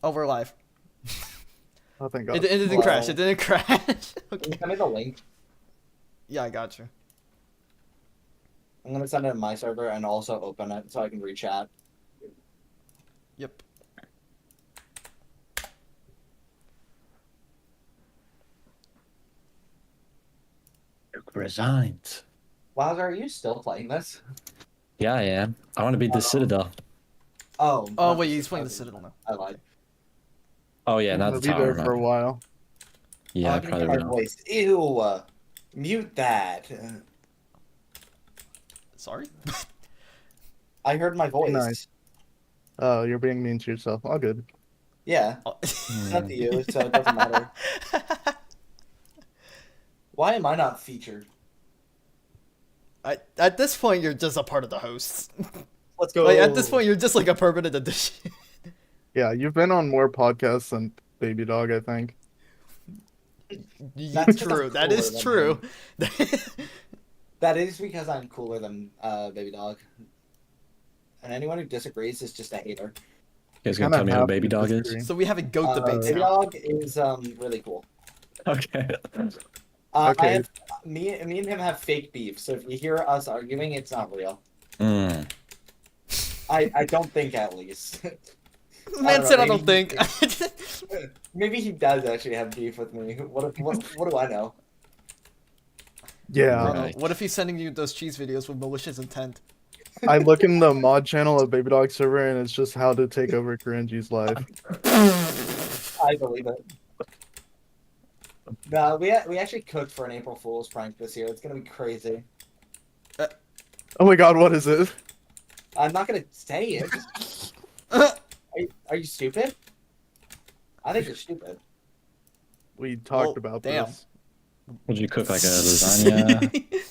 Oh, we're live. Oh, thank God. It didn't crash. It didn't crash. Can Okay. you send me the link? Yeah, I got you. I'm gonna send it to my server and also open it so I can re-chat. Yep. Resigns. Wowzer, are you still playing this? Yeah, I am. I want to beat the Citadel. Oh. Oh not wait, the- he's playing the okay. Citadel now. I lied. Oh yeah, I'm not gonna the be tower. there for a while. Yeah, Oh, I I can probably hear my will. voice. Ew. Mute that. Sorry. I heard my voice. Nice. Oh, you're being mean to yourself. All good. Yeah. Oh. It's up to you, so it doesn't matter. Why am I not featured? At this point, you're just a part of the hosts. Let's go. Like at this point, you're just like a permanent addition. Yeah, you've been on more podcasts than Baby Dog, I think. That's True. That cooler is than true. That is because I'm cooler than Baby Dog. And anyone who disagrees is just a hater. You guys gonna Kinda tell me who have Baby to Dog is? disagree. So we have a goat debate Baby now. Dog is really cool. Okay. Okay. I have, me and him have fake beef, so if you hear us arguing, it's not real. Mm. I don't think, at least. Man said I maybe don't think. Maybe he does actually have beef with me. What do I know? Yeah. Right. What if he's sending you those cheese videos with malicious intent? I look in the mod channel of Baby Dog server and it's just how to take over Karenji's life. I believe it. No, we actually cooked for an April Fool's prank this year. It's gonna be crazy. Oh my God, what is it? I'm not gonna say it. Are you stupid? I think you're stupid. We talked Oh, about damn. this. Would you cook like a lasagna?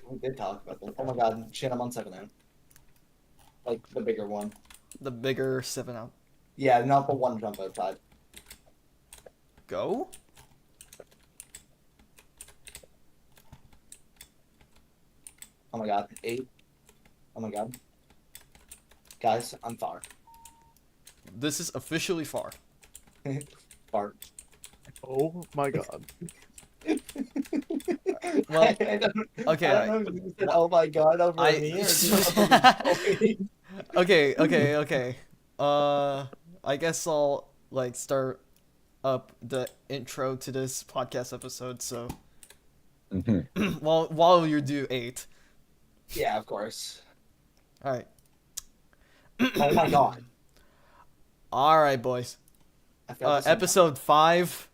We did talk about this. Oh my god, shit, I'm on 7-0. Like, the bigger one. The bigger 7-out. Yeah, not the one jump outside. Go? Oh my god, 8. Oh my god. Guys, I'm far. This is officially far. Fart. Oh my God. Well, I don't, okay, I don't know if you said, oh my god, over me, or just okay. I guess I'll like start up the intro to this podcast episode. So, Mhm. while you do 8. Yeah, of course. All right, Oh my god. all right, boys. I felt the same Episode 5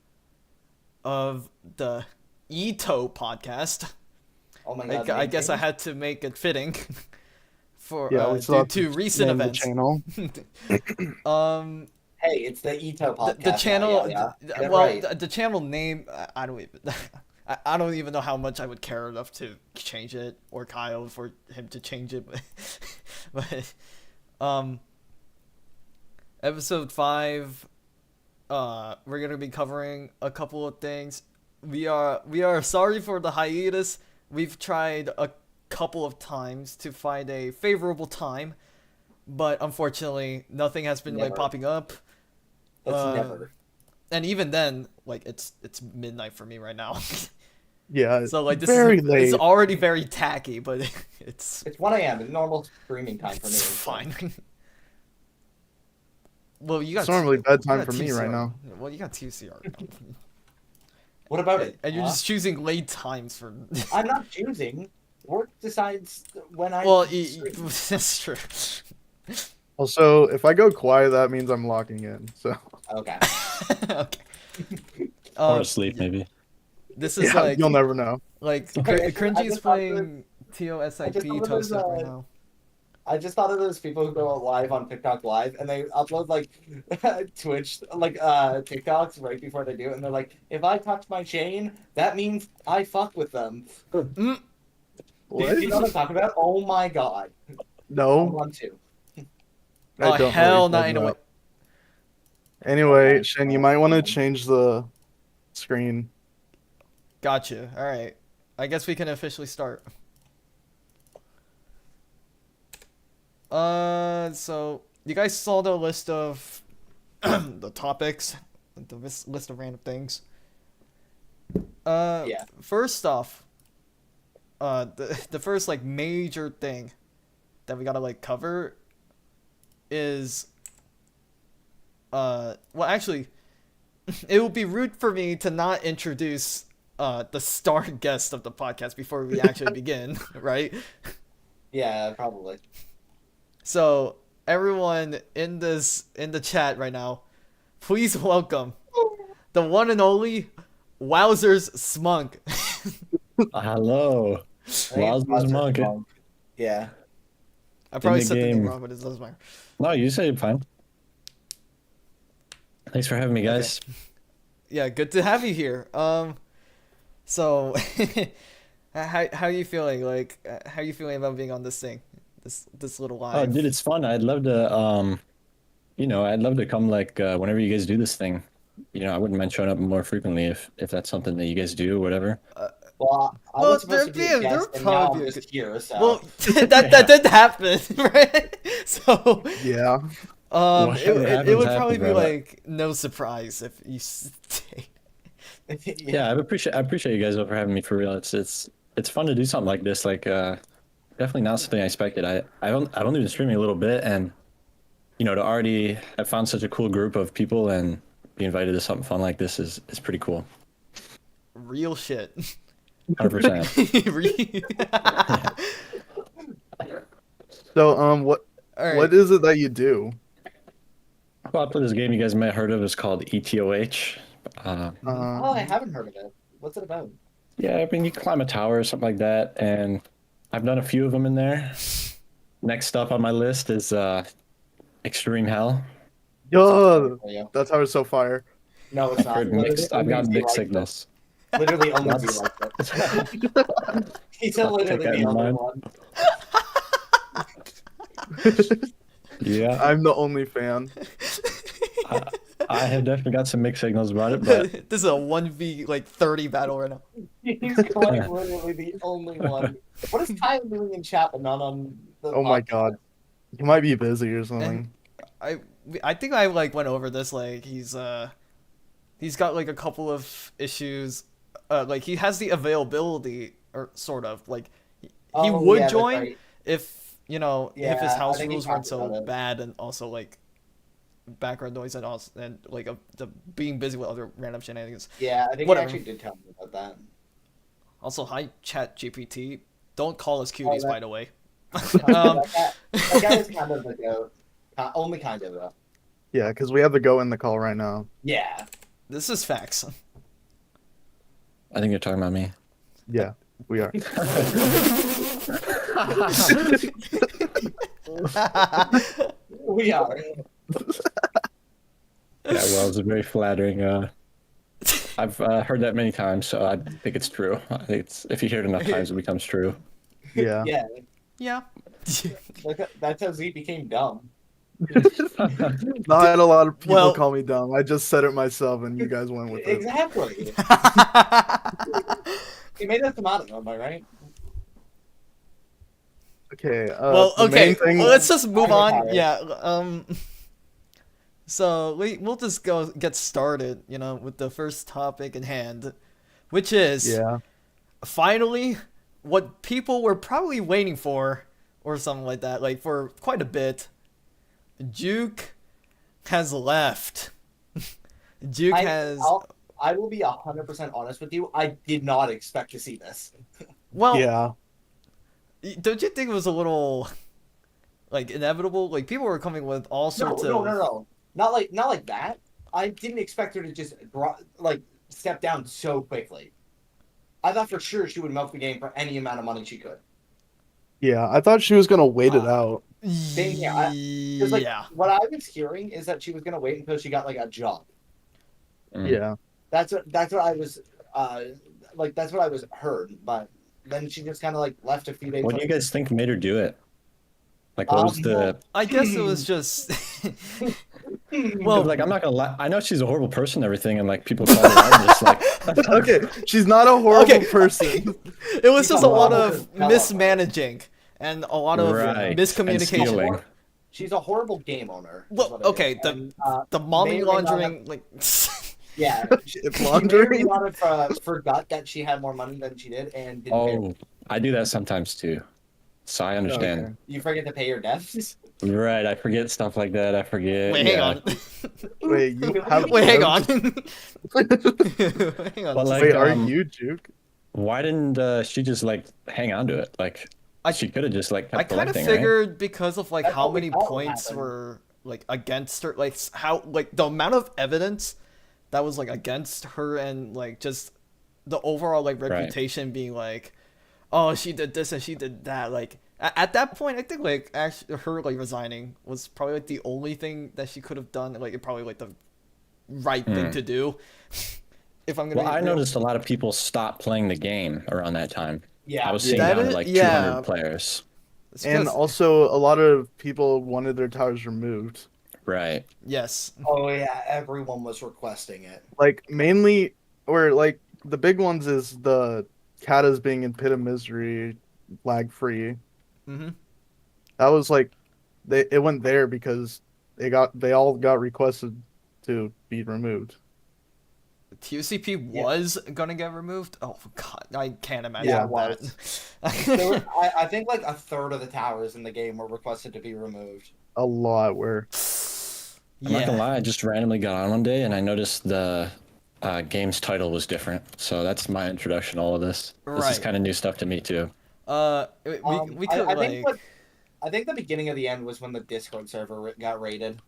of the EToH Podcast. Oh my god. I guess I had to make it fitting for Yeah, we still due have to recent name the events. channel. Hey, it's the EToH podcast. The channel, Yeah. Get it well, right. the channel name, I don't even, I don't even know how much I would care enough to change it, or Kyle for him to change it, but episode 5, we're gonna be covering a couple of things. We are sorry for the hiatus. We've tried a couple of times to find a favorable time, but unfortunately, nothing has been like Never. popping up. That's never. And even then, like it's midnight for me right now. Yeah, So like this very is late. it's already very tacky, but it's It's 1 a.m. It's normal streaming time for me. it's fine. Well, you got It's normally you bedtime got for me right TCR. now. Well, you got TCR, What about it? and you're huh? just choosing late times for. I'm not choosing. Work decides when I. Well, stream. that's true. Also, if I go quiet, that means I'm locking in. So Okay. Okay. Or Um, asleep, maybe. this is yeah, like you'll never know. I Cringy's just thought playing TOSIP thought it was, Toasted right now. I just thought of those people who go live on TikTok live and they upload like Twitch like TikToks right before they do it, and they're like, if I touch my chain, that means I fuck with them. Mm, What? Do you know what I'm talking about? Oh my god. I No. want to. I oh don't know hell what no! you're talking Anyway, about. Anyway, Shin, you might want to change the screen. gotcha. All right, I guess we can officially start. So you guys saw the list of the topics, the list of random things. Yeah. First off, the first like major thing that we gotta like cover is well actually it would be rude for me to not introduce the star guest of the podcast before we actually begin, right? Yeah, probably. So everyone in the chat right now, please welcome the one and only wowzersmunk. Hello. Wowzersmunk. Yeah. I probably the said the name game. wrong, but it doesn't matter. No, you say it fine. Thanks for having me, guys. Yeah, good to have you here. So how you feeling? Like, how you feeling about being on this thing, this little Oh, live? dude, it's fun. I'd love to, I'd love to come like whenever you guys do this thing. I wouldn't mind showing up more frequently if that's something that you guys do or whatever. Well, I Well, was supposed to be a guest, and now I'm just here, so... Well, that did happen, right? So, Yeah. Whatever it happens, would probably happens, be bro. like no surprise if you stayed. Yeah, I appreciate you guys for having me for real. It's fun to do something like this. Like, definitely not something I expected. I've only been streaming a little bit, and to already have found such a cool group of people and be invited to something fun like this is pretty cool. Real shit. 100%. So what All right. what is it that you do? Well, I play this game you guys may have heard of. It's called EToH. Oh, I haven't heard of it. What's it about? Yeah, I mean, you climb a tower or something like that, and I've done a few of them in there. Next up on my list is Extreme Hell. Yo, For you. that tower's so fire. No, it's not. I've got mixed signals. Literally only Z That's- liked it. He's I'll take literally that the in only mind. one. Yeah, I'm the only fan. I have definitely got some mixed signals about it, but This is a 1v like 30 battle right now. He's quite literally the only one. What is Kyle doing in chat but not on the Oh my podcast? god. He might be busy or something. I think I like went over this. Like he's got like a couple of issues. Like he has the availability or sort of like he Oh, would yeah, that's join right. if if his Yeah, house I think he rules weren't talked about so it. bad, and also like background noise and also and like the being busy with other random shenanigans. Yeah, I think Whatever. he actually did tell me about that. Also, hi Chat GPT. Don't call us cuties, that- by the way. That guy is kind of the goat. Only kind of though. Yeah, because we have the go in the call right now. Yeah. This is facts. I think you're talking about me. Yeah, we are. We are. Yeah, well, it's very flattering. I've heard that many times, so I think it's true. I think if you hear it enough times, it becomes true. Yeah. Yeah. Yeah. That's how Z became dumb. No, I had a lot of people Well- call me dumb. I just said it myself, and you guys went with it. Exactly. He made us come out of them, am I right? Okay. Well, the okay. main thing- Well, let's just move I'm on. retired. Yeah. So we'll just get started. With the first topic in hand, which is Yeah. finally what people were probably waiting for, or something like that. Like for quite a bit. Juke has left. Juke has. I will be 100% honest with you. I did not expect to see this. Well, Yeah. don't you think it was a little like inevitable? Like people were coming with all sorts of. No. Not like that. I didn't expect her to just step down so quickly. I thought for sure she would milk the game for any amount of money she could. Yeah. I thought she was gonna wait it out. Same here. 'Cause, like, Yeah. what I was hearing is that she was gonna wait until she got like a job. Mm. Yeah. That's what I was that's what I was heard. But then she just kind of like left a few days. What do you guys think made her do it? Like, what was the? I guess it was just. Well, Like, I'm not gonna lie. I know she's a horrible person and everything, and like people call her out and just like. Okay. She's not a horrible Okay. person. It was just a lot Well, of well, mismanaging and a lot of Right, and miscommunication. stealing. she's a horrible game owner. is Well, what it okay, is. And, the may money or may not laundering, like. yeah, It's she may or may laundering. not have forgot that she had more money than she did and didn't pay. Oh, I do that sometimes too. So I understand. Okay. You forget to pay your debts. Right, I forget stuff like that. I forget. Wait, hang yeah. on. Wait, you have Wait, hang on. debts? Hang on. But, like, Wait, are um, you Juke? Why didn't she just like hang on to it? Like she could have just like I kept kind of collecting, right? figured because of like That's how what we many thought would points happen. were like against her, like how like the amount of evidence that was like against her and like just the overall like reputation being like, oh, she did this and she did that. Like at that point, I think like actually her like resigning was probably like the only thing that she could have done. Like probably like the right thing to do. If I'm gonna. Well, be I real. noticed a lot of people stopped playing the game around that time. Yeah, I was seeing That down to is- like yeah. 200 players. It's And because- also, a lot of people wanted their towers removed. Right. yes. Oh yeah, everyone was requesting it. Like mainly, or like the big ones is the Katas being in Pit of Misery, lag free. Mm-hmm. That was like, it went there because they all got requested to be removed. TOCP Yeah. was gonna get removed. Oh god, I can't imagine Yeah, it that. There were, I think like a third of the towers in the game were requested to be removed. A lot were. I'm not gonna Yeah. lie, I just randomly got on one day and I noticed the game's title was different. So that's my introduction to all of this. This is Right. kind of new stuff to me too. We could I like. think the beginning of the end was when the Discord server got raided.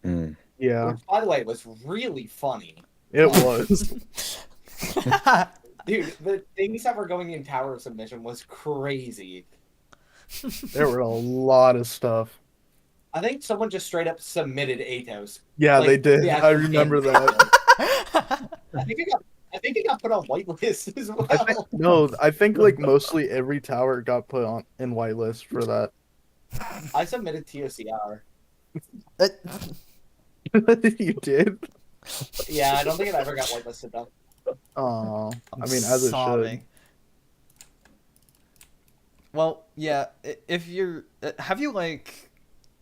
Mm. Yeah, Which, by the way, was really funny. it was. Dude, the things that were going in tower submission was crazy. There were a lot of stuff. I think someone just straight up submitted EToH. Yeah, Like, they did. the I actual remember game. that. I think it got put on whitelist as well. I think like mostly every tower got put on in whitelist for that. I submitted TOCR. You did? Yeah, I don't think it ever got whitelisted though. Oh, I mean, as it should. Well, yeah. If you're, have you like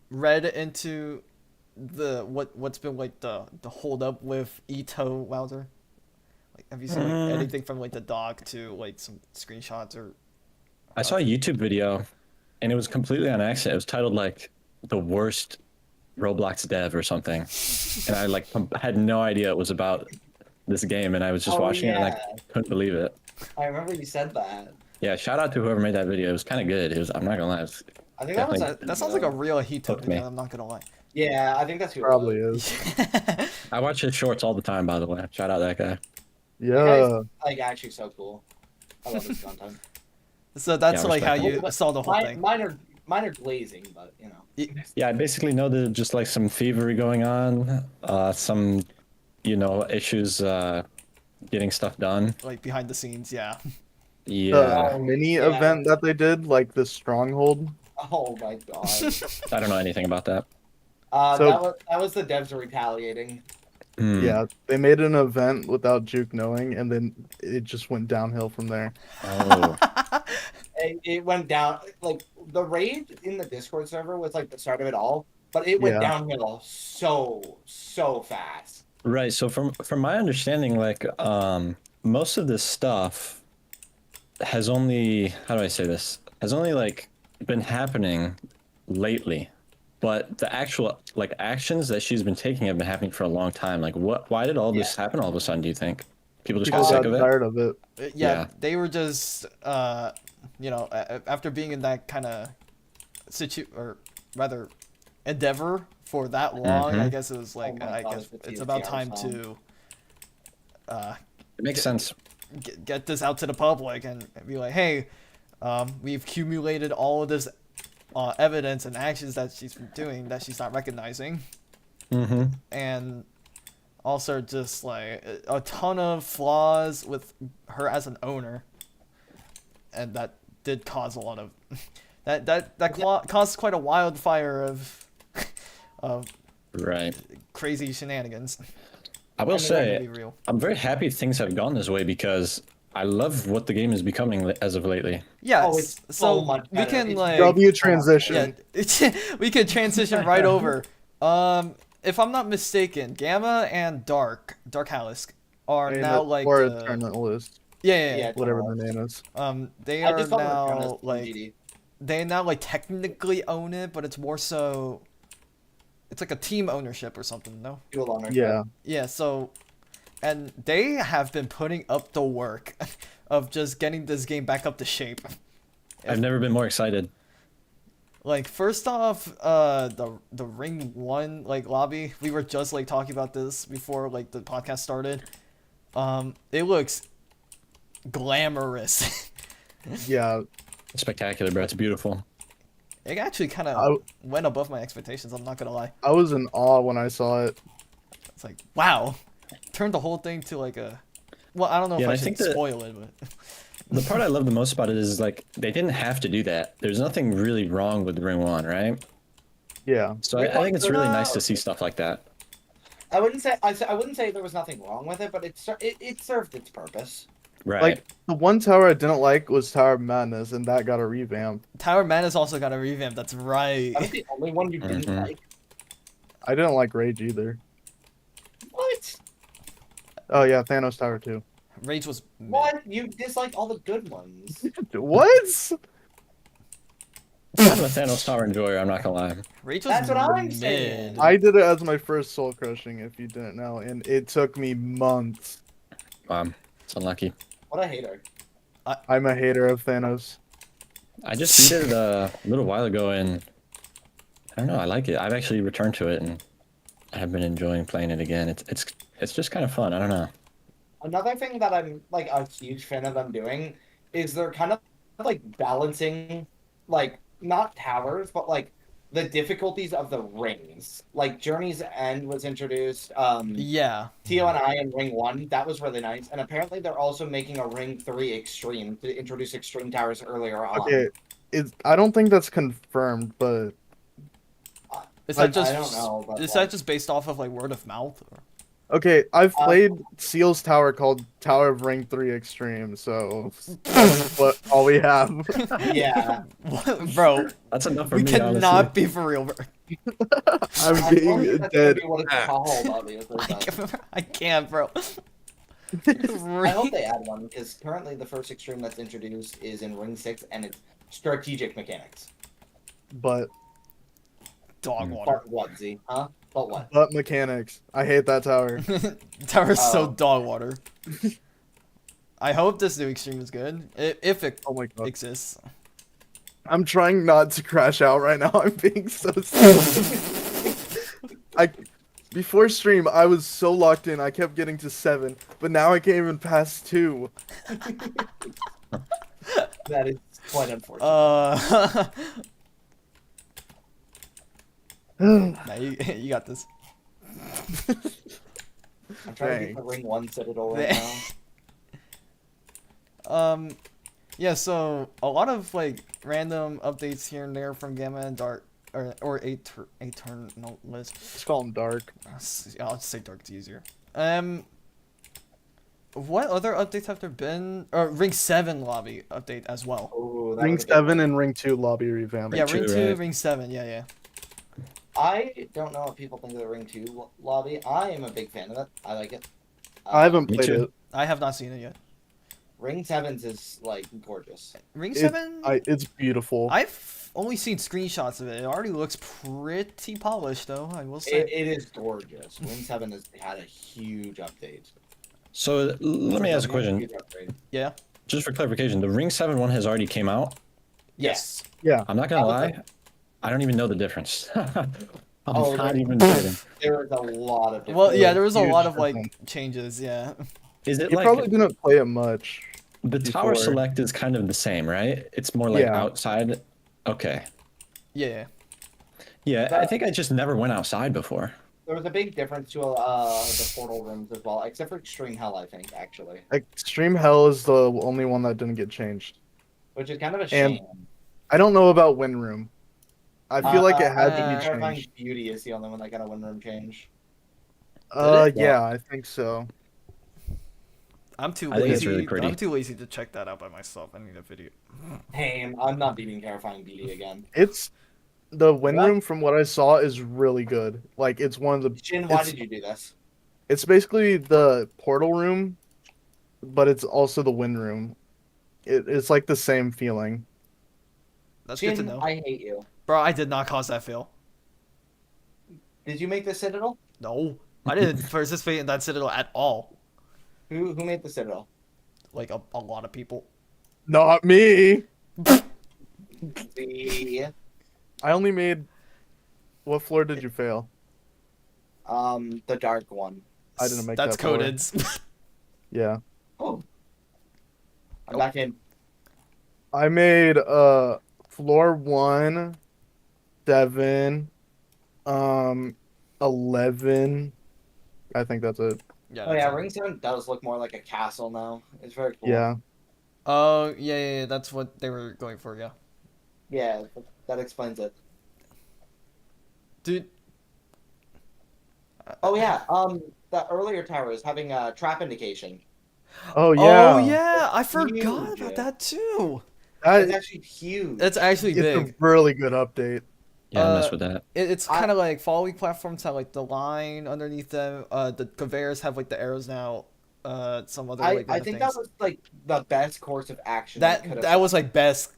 read into what's been like the hold up with EToH Wowzer? Like, have you seen like anything from like the doc to like some screenshots or? I saw a YouTube video and it was completely on accident. It was titled like the worst Roblox dev or something. And I like had no idea it was about this game and I was just watching it and I couldn't believe it. I remember you said that. Yeah, shout out to whoever made that video. It was kind of good. It was, I'm not gonna lie. It was, I think that was Definitely. That sounds like a real EToH Hooked me. video. I'm not gonna lie. Yeah, I think that's who it Probably was. is. I watch his shorts all the time, by the way. Shout out that guy. Yeah. Like actually so cool. I love his content. So that's Yeah, like how respect. you saw the whole thing. Mine are glazing, but you know. Yeah, I basically know there's just like some thievery going on, some, issues getting stuff done. Like behind the scenes, yeah. Yeah, The mini Yeah. event that they did, like the stronghold. Oh my god. I don't know anything about that. So- that was the devs retaliating. Hmm. Yeah, they made an event without Juke knowing, and then it just went downhill from there. Oh, It went down like the raid in the Discord server was like the start of it all, but it went Yeah. downhill so fast. right. So from my understanding, like most of this stuff has only, how do I say this? Has only like been happening lately. But the actual like actions that she's been taking have been happening for a long time. Like why did all this happen all of a sudden, do you think? People just got People sick got of it? tired of it. Yeah, Yeah. they were just, after being in that kind of or rather endeavor for that long, I Mhm. guess it was like, Oh my I God, guess the it's about TOTR time song. to It makes sense. get this out to the public and be like, hey, we've accumulated all of this evidence and actions that she's been doing that she's not recognizing. Mm-hmm. And also just like a ton of flaws with her as an owner, and that did cause a lot of caused quite a wildfire of Right. crazy shenanigans. I will I mean, that say, could be real. I'm very happy things have gone this way because I love what the game is becoming as of lately. Yeah, Oh, it's so much we better. can It's like W so much transition. yeah, we can transition right over. If I'm not mistaken, Gamma and Dark Halisk are And now like or the Eternalist, yeah. whatever Eternal. their name is. They I are just call them now Eternals from like GD. they now like technically own it, but it's more so it's like a team ownership or something, no? Dual ownership. Yeah, Yeah, so and they have been putting up the work of just getting this game back up to shape. I've never been more excited. Like first off, the Ring 1 like lobby, we were just like talking about this before like the podcast started. It looks glamorous. yeah. Spectacular, bro. It's beautiful. It actually kind I, of went above my expectations, I'm not gonna lie. I was in awe when I saw it. It's like, wow. Turned the whole thing to like a well, I don't know Yeah, if I I should think that- spoil it, but The part I love the most about it is like they didn't have to do that. There's nothing really wrong with Ring 1, right? Yeah, So I think it's really nice to see stuff like that. I wouldn't say there was nothing wrong with it, but it served its purpose. Right. like the one tower I didn't like was Tower of Madness, and that got a revamp. Tower Madness also got a revamp, that's right. That was the only one you didn't Mhm. like. I didn't like Rage either. What? Oh yeah, Thanos Tower too. Rage was mid. What? You dislike all the good ones. What? I'm a Thanos Tower enjoyer, I'm not gonna lie. Rage was That's what I'm mid. saying. I did it as my first soul crushing, if you didn't know, and it took me months. It's unlucky. What a hater. I'm a hater of Thanos. I just beat it a little while ago and I don't know, I like it. I've actually returned to it and I have been enjoying playing it again. It's just kind of fun. I don't know. Another thing that I'm like a huge fan of them doing is they're kind of like balancing, like not towers, but like the difficulties of the rings. Like Journey's End was introduced. Yeah. TO&I in Ring 1, that was really nice. And apparently they're also making a Ring 3 Extreme to introduce Extreme Towers earlier on. Okay, I don't think that's confirmed, but Is that I don't know, but is like- that just based off of like word of mouth? Or? okay, I've played Seal's Tower called Tower of Ring 3 Extreme, so that's what all we have. Yeah. What? Bro, That's enough for we me, cannot honestly. be for real, bro. I'm I don't being think that's dead. gonna be what it's called, obviously. but I can't, bro. I hope they add one, because currently the first Extreme that's introduced is in Ring 6, and it's strategic mechanics. But Dog water. But what, Z? Huh? But what? mechanics. I hate that tower. Tower's so Oh. dog water. I hope this new extreme is good. If it Oh my god. exists. I'm trying not to crash out right now. I'm being so silly. Before stream, I was so locked in. I kept getting to 7, but now I can't even pass 2. That is quite unfortunate. Nah, you got this. I'm trying to get the Ring 1 Citadel right now. Yeah, so a lot of like random updates here and there from Gamma and Dark or Eternal list. Let's call him Dark. I'll just say Dark, it's easier. What other updates have there been? Or Ring 7 lobby update as well. Ooh, that Ring was a good 7 one. and Ring 2 lobby revamp. Yeah, Ring Ring 2, 2, right? Ring 7, yeah. I don't know what people think of the Ring 2 lobby. I am a big fan of it. I like it. I haven't Me played too. it. I have not seen it yet. Ring 7's is like gorgeous. Ring It- 7? It's beautiful. I've only seen screenshots of it. It already looks pretty polished, though. I will say. It is gorgeous. Ring 7 has had a huge update. So let me ask a question. Huge upgrade. Yeah. Just for clarification, the Ring 7 one has already came out. Yes. Yeah. I'm not gonna Probably. lie, I don't even know the difference. I'm Oh, not really? even kidding. There is a lot of. Well, yeah, there was a Huge lot of like difference. changes. Yeah. Is it You like probably didn't play it much. the tower before. select is kind of the same, right? It's more like Yeah. outside. Okay. Yeah. Yeah, I That- think I just never went outside before. There was a big difference to the portal rooms as well, except for Extreme Hell, I think, actually, Extreme Hell is the only one that didn't get changed. which is kind of a And- shame. I don't know about Wind Room. I feel like it had to be Terrifying changed. Beauty is the only one that got a Wind Room change. it? Yeah, I think so. I'm too I think it's lazy. really pretty. I'm too lazy to check that out by myself. I need a video. Hey, I'm not beating Terrifying BD again. It's the wind What? room from what I saw is really good. Like it's one of the. Shin, why It's, did you do this? it's basically the portal room, but it's also the wind room. It's like the same feeling. That's good to Shin, know. I hate you. Bro, I did not cause that fail. Did you make the Citadel? No, I didn't participate in that citadel at all. Who made the Citadel? Like a lot of people. Not me. The I only made. What floor did you fail? the dark one. I didn't make That's that floor. coded. Yeah. Oh, I'm Oh. back in. I made floor 1, 7, 11. I think that's it. Yeah. Oh yeah, that's it. Ring 7 does look more like a castle now. It's very cool. Yeah. Oh yeah. That's what they were going for. Yeah. Yeah, that explains it. Dude. Oh yeah, the earlier tower is having a trap indication. Oh yeah. Oh yeah. I forgot Huge. about that too. That, It's actually huge. It's actually it's big. a really good update. Yeah, I messed with that. It's I- kind of like following platforms have like the line underneath them. The conveyors have like the arrows now. Some other I like other think things. that was like the best course of action. that could've that was done. like best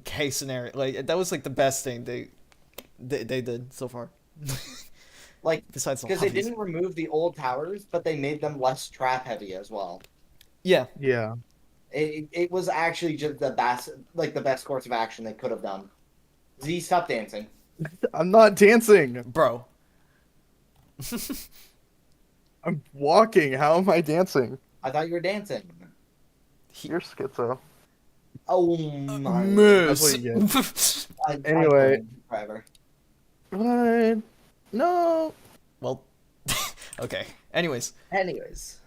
case scenario. Like that was like the best thing they did so far. like Besides the because they lobbies. didn't remove the old towers, but they made them less trap heavy as well. Yeah. Yeah. It was actually just the best course of action they could have done. Z, stop dancing. I'm not dancing. Bro. I'm walking. How am I dancing? I thought you were dancing. You're schizo. Oh my. That's Moose. what you get. I Anyway. told you forever. What? No. Well. Okay. Anyways. Anyways,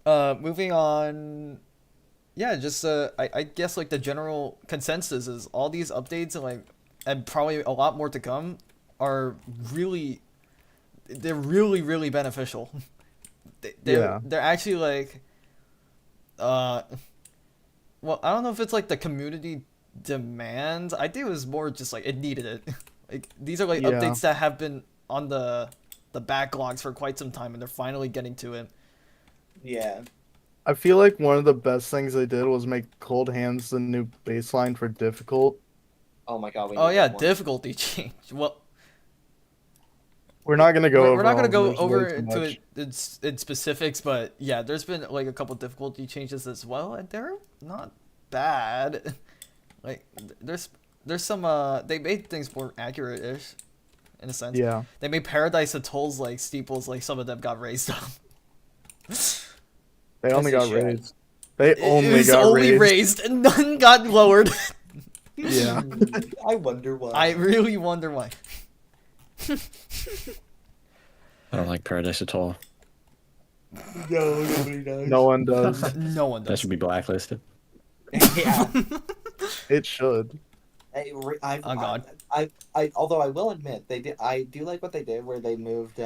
Moving on. Yeah, just I guess like the general consensus is all these updates and probably a lot more to come are they're really beneficial. They're actually like well, I don't know if it's like the community demands. I think it was more just like it needed it. Like these are like Yeah. updates that have been on the backlogs for quite some time and they're finally getting to it. yeah. I feel like one of the best things they did was make Cold Hands the new baseline for difficult. Oh my god. We Oh need yeah, that more. difficulty change. Well, We're not gonna go over. we're not all gonna of go them, there's way over too into much. it in specifics, but yeah, there's been like a couple difficulty changes as well, and they're not bad. Like there's some they made things more accurate-ish, in a sense. Yeah. They made Paradise Atoll's like steeples, like some of them got raised up. They only Yes, got they should. raised. They It only was got only raised. raised and none got lowered. Yeah. I wonder why. I really wonder why. I don't like Paradise at all. No, nobody does. No one does. No one That does. should be blacklisted. Yeah. It should. Oh, God. Although I will admit I do like what they did where they moved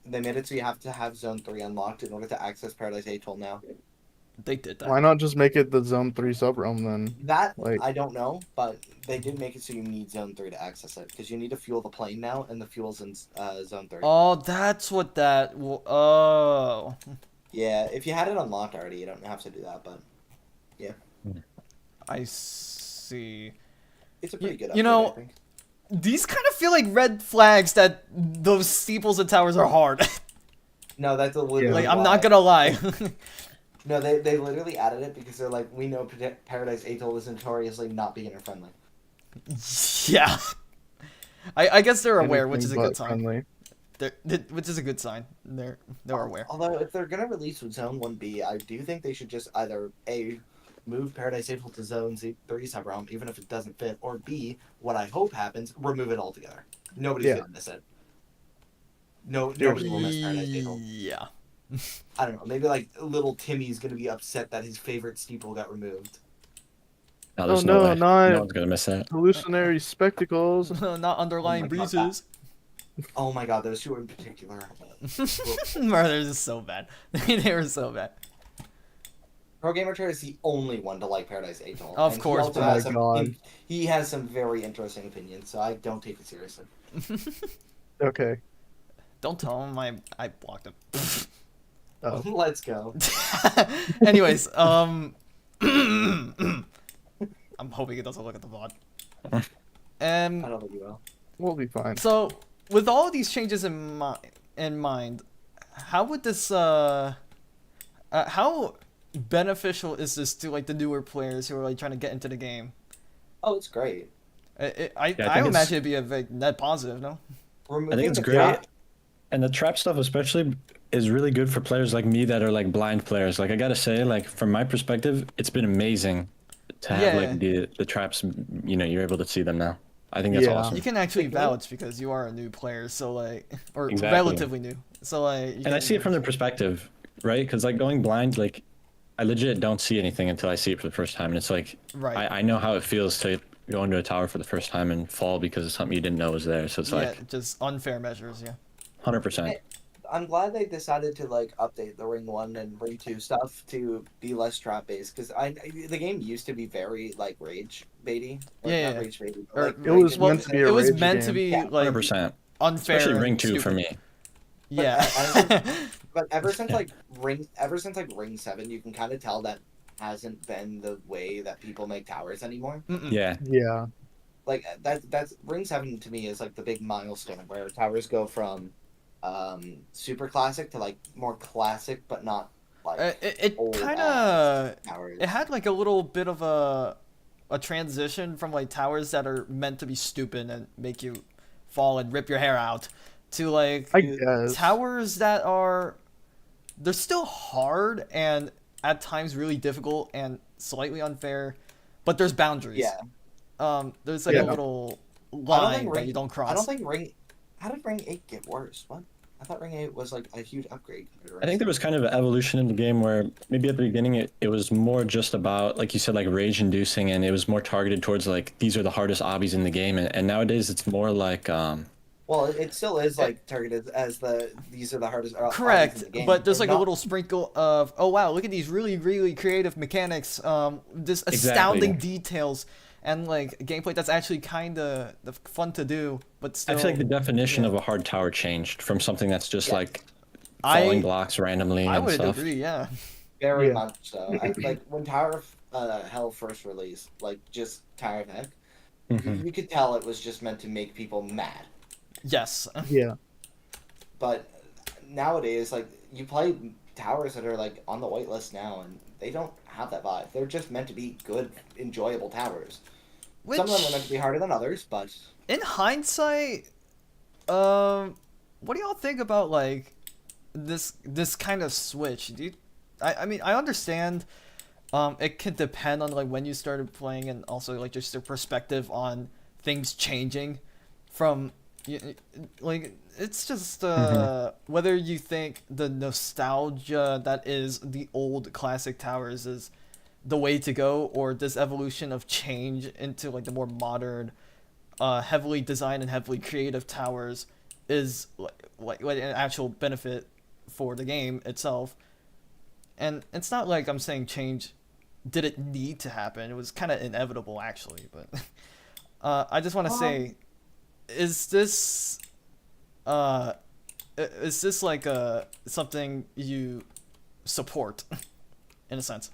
they made it so you have to have Zone 3 unlocked in order to access Paradise Atoll now. They did that. Why not just make it the Zone 3 subrealm then? That Like- I don't know, but they did make it so you need Zone 3 to access it because you need to fuel the plane now, and the fuel's in Zone 3. Oh, that's what that. Oh. Yeah, if you had it unlocked already, you don't have to do that, but I see. it's a pretty good. you update, know, I think. These kind of feel like red flags that those steeples and towers are hard. No, that's a literally. Like, I'm why. not gonna lie. No, they literally added it because they're like, we know Paradise Atoll is notoriously not beginner friendly. Yeah. I guess they're aware, which is a Anything good but sign. friendly. Which is a good sign. They're aware. Although, if they're gonna release with Zone 1B, I do think they should just either A, move Paradise Atoll to Zone 3 subrealm, even if it doesn't fit, or B, what I hope happens, remove it altogether. Nobody's Yeah. gonna miss it. Nobody will miss Paradise Atoll. Yeah. I don't know. Maybe like little Timmy's gonna be upset that his favorite steeple got removed. No, there's no, way. not- No one's gonna miss that. Hallucinatory spectacles. Not underlying Oh my God, breezes. Oh my god, those two in particular. Murders is so bad. They were so bad. Pro Gamer Trade is the only one to like Paradise Atoll. Of and course, he also but- Oh my has some, God. he has some very interesting opinions, so I don't take it seriously. Okay. Don't tell him I blocked him. Oh. Let's go. Anyways, I'm hoping it doesn't look at the VOD. I And don't think you will. We'll be fine. so, with all of these changes in mind, how would this how beneficial is this to like the newer players who are like trying to get into the game? Oh, it's great. I Yeah, I I think imagine it's- it'd be a big net positive, no? Removing I think it's the great. trap- And the trap stuff especially is really good for players like me that are like blind players. Like I gotta say, like from my perspective, it's been amazing to have Yeah. like the traps. You know, you're able to see them now. I think that's Yeah. awesome. You can actually Like, vouch because you are a new player, so like, or Exactly. relatively new. So like, you And I can- see it from their perspective, right? Because like going blind, like I legit don't see anything until I see it for the first time, and it's like Right. I know how it feels to go into a tower for the first time and fall because of something you didn't know was there. So it's yeah, like just unfair measures, yeah. 100%. I'm glad they decided to like update the Ring 1 and Ring 2 stuff to be less trap based because the game used to be very like rage baity. Or Yeah, not yeah. rage baity. Or- Like, It was rage meant to be a It was rage meant to game. be Yeah, like 100%. unfair, Especially and Ring 2 for stupid. me. Yeah. But ever since like Ring 7, you can kind of tell that hasn't been the way that people make towers anymore. Mm-mm. Yeah. Yeah. Like that's Ring 7 to me is like the big milestone where towers go from super classic to like more classic but not like It old kind of towers. it had like a little bit of a transition from like towers that are meant to be stupid and make you fall and rip your hair out to like I guess. towers that are they're still hard and at times really difficult and slightly unfair, but there's boundaries. Yeah. There's like Yeah. a little I don't line think that Ring- you don't cross. I don't think Ring. How did Ring 8 get worse? What? I thought Ring 8 was like a huge upgrade. I think there was kind of an evolution in the game where maybe at the beginning it was more just about, like you said, like rage inducing, and it was more targeted towards like these are the hardest obbies in the game, and nowadays it's more like Well, it still is like targeted as these are the hardest. obbies Correct, in the game. but there's They're like a not- little sprinkle of oh wow, look at these really creative mechanics, this Exactly. astounding details, and like gameplay that's actually kind of fun to do, but still. I feel like the definition yeah. of a hard tower changed from something that's just Yeah. like falling I blocks randomly I and would stuff. agree, yeah. Very Yeah. much so. Like when Tower of Hell first released, like just Tower of Heck, Mhm. you could tell it was just meant to make people mad. Yes. Yeah. But nowadays, like you play towers that are like on the whitelist now, and they don't have that vibe. They're just meant to be good, enjoyable towers. Which Some of them are meant to be harder than others, but in hindsight, what do y'all think about like this kind of switch? Do you, I mean I understand it could depend on like when you started playing and also like just your perspective on things changing from like it's just whether you think the nostalgia that is the old classic towers is the way to go, or this evolution of change into like the more modern heavily designed and heavily creative towers is like an actual benefit for the game itself. And it's not like I'm saying change didn't need to happen. It was kind of inevitable actually, but I just want to say, is this like something you support in a sense?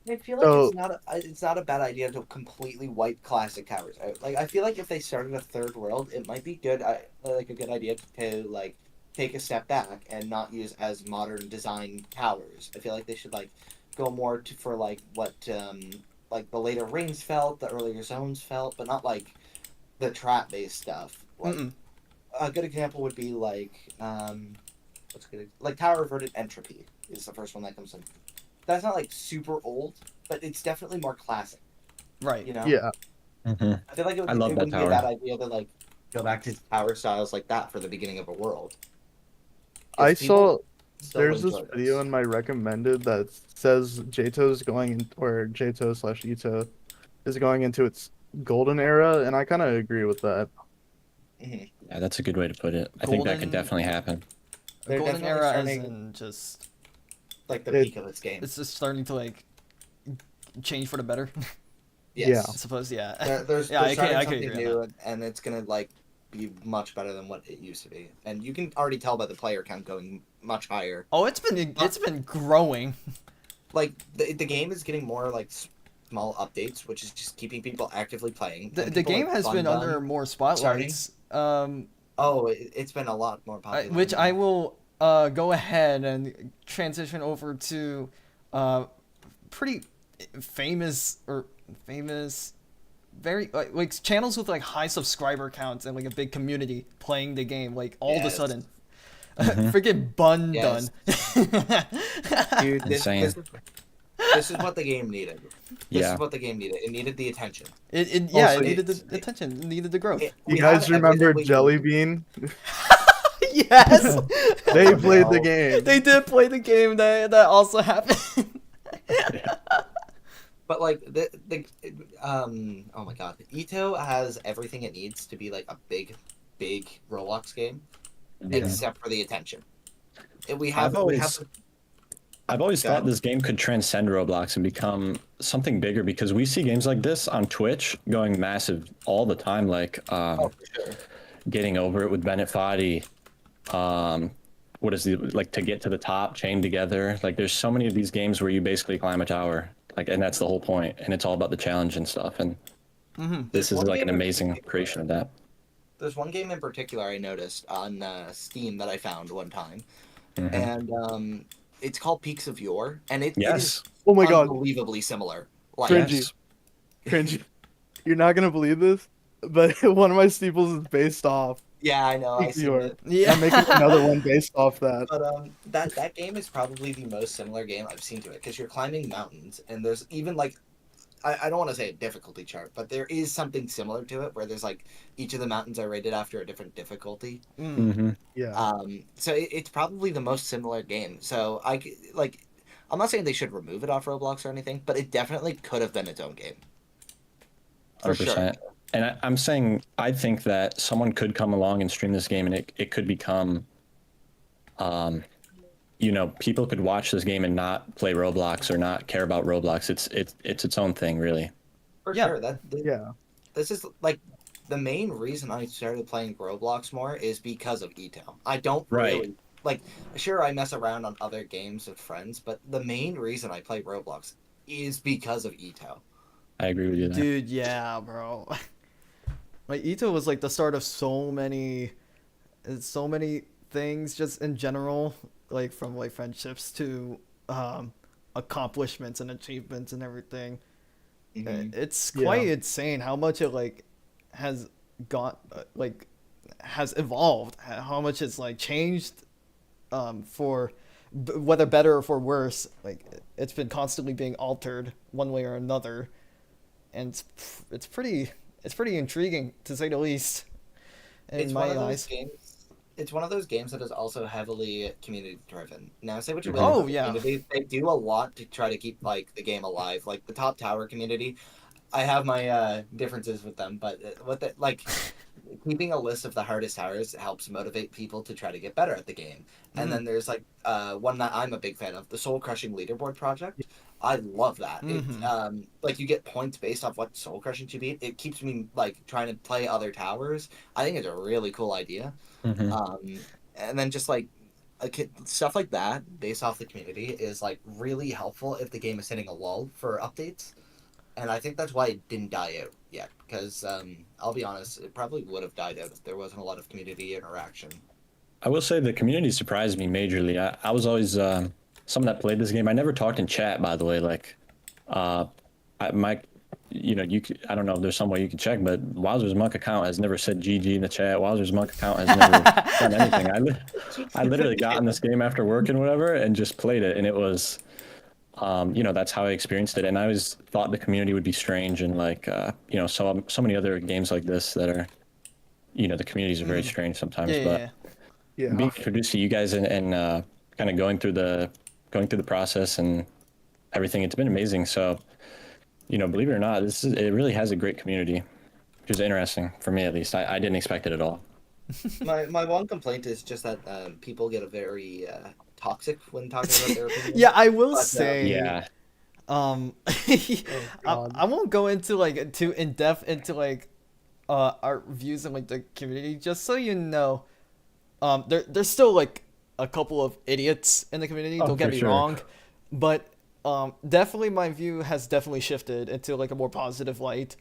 I feel like So- it's not a bad idea to completely wipe classic towers out. Like I feel like if they started a third world, it might be good. Like a good idea to like take a step back and not use as modern design towers. I feel like they should like go more for like what like the later rings felt, the earlier zones felt, but not like the trap based stuff. Like, Mm-mm. a good example would be like what's good? Like Tower Reverted Entropy is the first one that comes in. That's not like super old, but it's definitely more classic. Right. You know? Yeah. Mhm. I feel like I love it that wouldn't be tower. a bad idea to like go back to tower styles like that for the beginning of a world. I If people saw still there's this enjoy video in my recommended that says JTOH is going in, or JTOH/EToH is going into its golden era, and I kind of agree with that. Mhm. Yeah, that's a good way to put it. I think that Golden- could definitely happen. They're Golden definitely era starting- as in just like the It- peak of its game. It's just starting to like change for the better. Yes. I suppose, yeah. There's Yeah, I starting can something agree on new, that. and it's gonna like be much better than what it used to be. And you can already tell by the player count going much higher. Oh, it's been growing. Like the game is getting more like small updates, which is just keeping people actively playing. The and the people game like has Fun been Bun under more starting. spotlights. Oh, it's been a lot more popular. Which than I that. will go ahead and transition over to pretty famous very like channels with like high subscriber counts and like a big community playing the game like all of a Yes. sudden. Freaking bun Yes. done. Dude, Insane. this is what the game needed. This Yeah. is what the game needed. It needed the attention. It Also, it needed the attention, it needed the growth. We You guys have remember everything we Jelly need. Bean? Yes. They Oh, played the no. game. They did play the game that also happened. But like oh my god, EToH has everything it needs to be like a big Roblox game, except for the attention. We have I've always Go thought ahead. this game could transcend Roblox and become something bigger because we see games like this on Twitch going massive all the time, like oh, for sure. Getting Over It with Bennett Foddy. What is the like To Get to the Top, Chained Together? Like there's so many of these games where you basically climb a tower, like, and that's the whole point, and it's all about the challenge and stuff. And this is one like an game in amazing particular- creation of that. There's one game in particular I noticed on Steam that I found one time, Mhm. and it's called Peaks of Yore, and it Yes. is Oh my god, unbelievably similar. Like, Cringy. Yes. cringy. You're not gonna believe this, but one of my steeples is based off. yeah, I know, I Peaks of seen Yore. it. Yeah. I'm making another one based off that. But that game is probably the most similar game I've seen to it because you're climbing mountains and there's even like I don't want to say a difficulty chart, but there is something similar to it where there's like each of the mountains are rated after a different difficulty. Mm-hmm. Yeah. So it's probably the most similar game. So I'm not saying they should remove it off Roblox or anything, but it definitely could have been its own game. For 100%. sure. And I'm saying I think that someone could come along and stream this game, and it could become, people could watch this game and not play Roblox or not care about Roblox. It's its own thing, really. For Yeah. sure. Yeah. This is like the main reason I started playing Roblox more is because of EToH. I don't Right. really like. Sure, I mess around on other games with friends, but the main reason I play Roblox is because of EToH. I agree with you there. Dude, yeah, bro. Like EToH was like the start of so many things just in general, like from like friendships to accomplishments and achievements and everything. Mhm. It's Yeah. quite insane how much it like has has evolved, how much it's like changed for whether better or for worse. Like it's been constantly being altered one way or another, and it's pretty intriguing to say the least in It's my one of those eyes. games. It's one of those games that is also heavily community driven. Now, say what you will. Oh, about the yeah. community, they do a lot to try to keep like the game alive. Like the Top Tower community, I have my differences with them, but keeping a list of the hardest towers helps motivate people to try to get better at the game. And Mhm. then there's like one that I'm a big fan of, the Soul Crushing Leaderboard project. I love that. Mhm. Like you get points based off what soul crushing you beat. It keeps me like trying to play other towers. I think it's a really cool idea. Mhm. And then just like stuff like that based off the community is like really helpful if the game is hitting a lull for updates. And I think that's why it didn't die out yet. Because I'll be honest, it probably would have died out if there wasn't a lot of community interaction. I will say the community surprised me majorly. I was always someone that played this game. I never talked in chat, by the way. Like, I don't know if there's some way you can check, but wowzersmunk account has never said GG in the chat. wowzersmunk account has never done anything. I literally got in this game after work and whatever and just played it, and it was, that's how I experienced it. And I always thought the community would be strange, and like, so many other games like this that are, the communities are very strange sometimes. Yeah, but yeah. Yeah. being introduced to you guys and kind of going through the process and everything, it's been amazing. So, believe it or not, it really has a great community, which is interesting for me at least. I didn't expect it at all. My one complaint is just that people get a very toxic when talking about their opinion. Yeah, I will But, say. Yeah. I God. won't go into like too in depth into like our views in like the community. Just so you know, there's still like a couple of idiots in the community. Oh, Don't get for me sure. wrong, but definitely my view has definitely shifted into like a more positive light.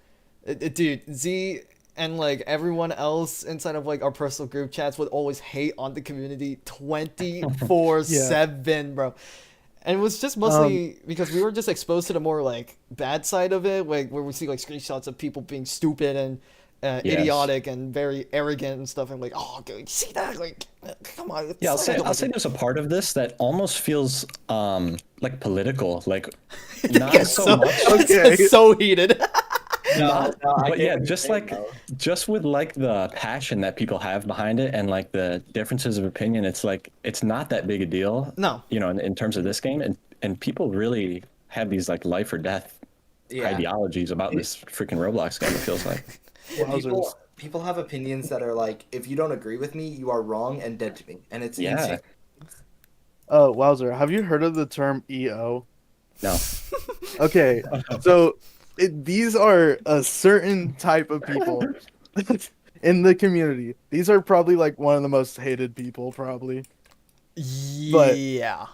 Dude, Z and like everyone else inside of like our personal group chats would always hate on the community 24/7, bro. And it was just mostly because we were just exposed to the more like bad side of it, like where we see like screenshots of people being stupid and Yes. idiotic and very arrogant and stuff. And like, oh, dude, you see that? Like, come on. Yeah, I'll it's say like- I'll say there's a part of this that almost feels like political, like not It's so much. Okay. it's so heated. no, I But get yeah, what you're just saying, like though. just with like the passion that people have behind it and like the differences of opinion, it's like it's not that big a deal. No. You know, in terms of this game, and people really have these like life or death Yeah. ideologies about this freaking Roblox game. It feels like. Yeah, people, Wowzers. people have opinions that are like, if you don't agree with me, you are wrong and dead to me, and it's Yeah. insane. Wowzer, have you heard of the term EO? No. Okay, so these are a certain type of people in the community. These are probably like one of the most hated people, probably. But- Yeah.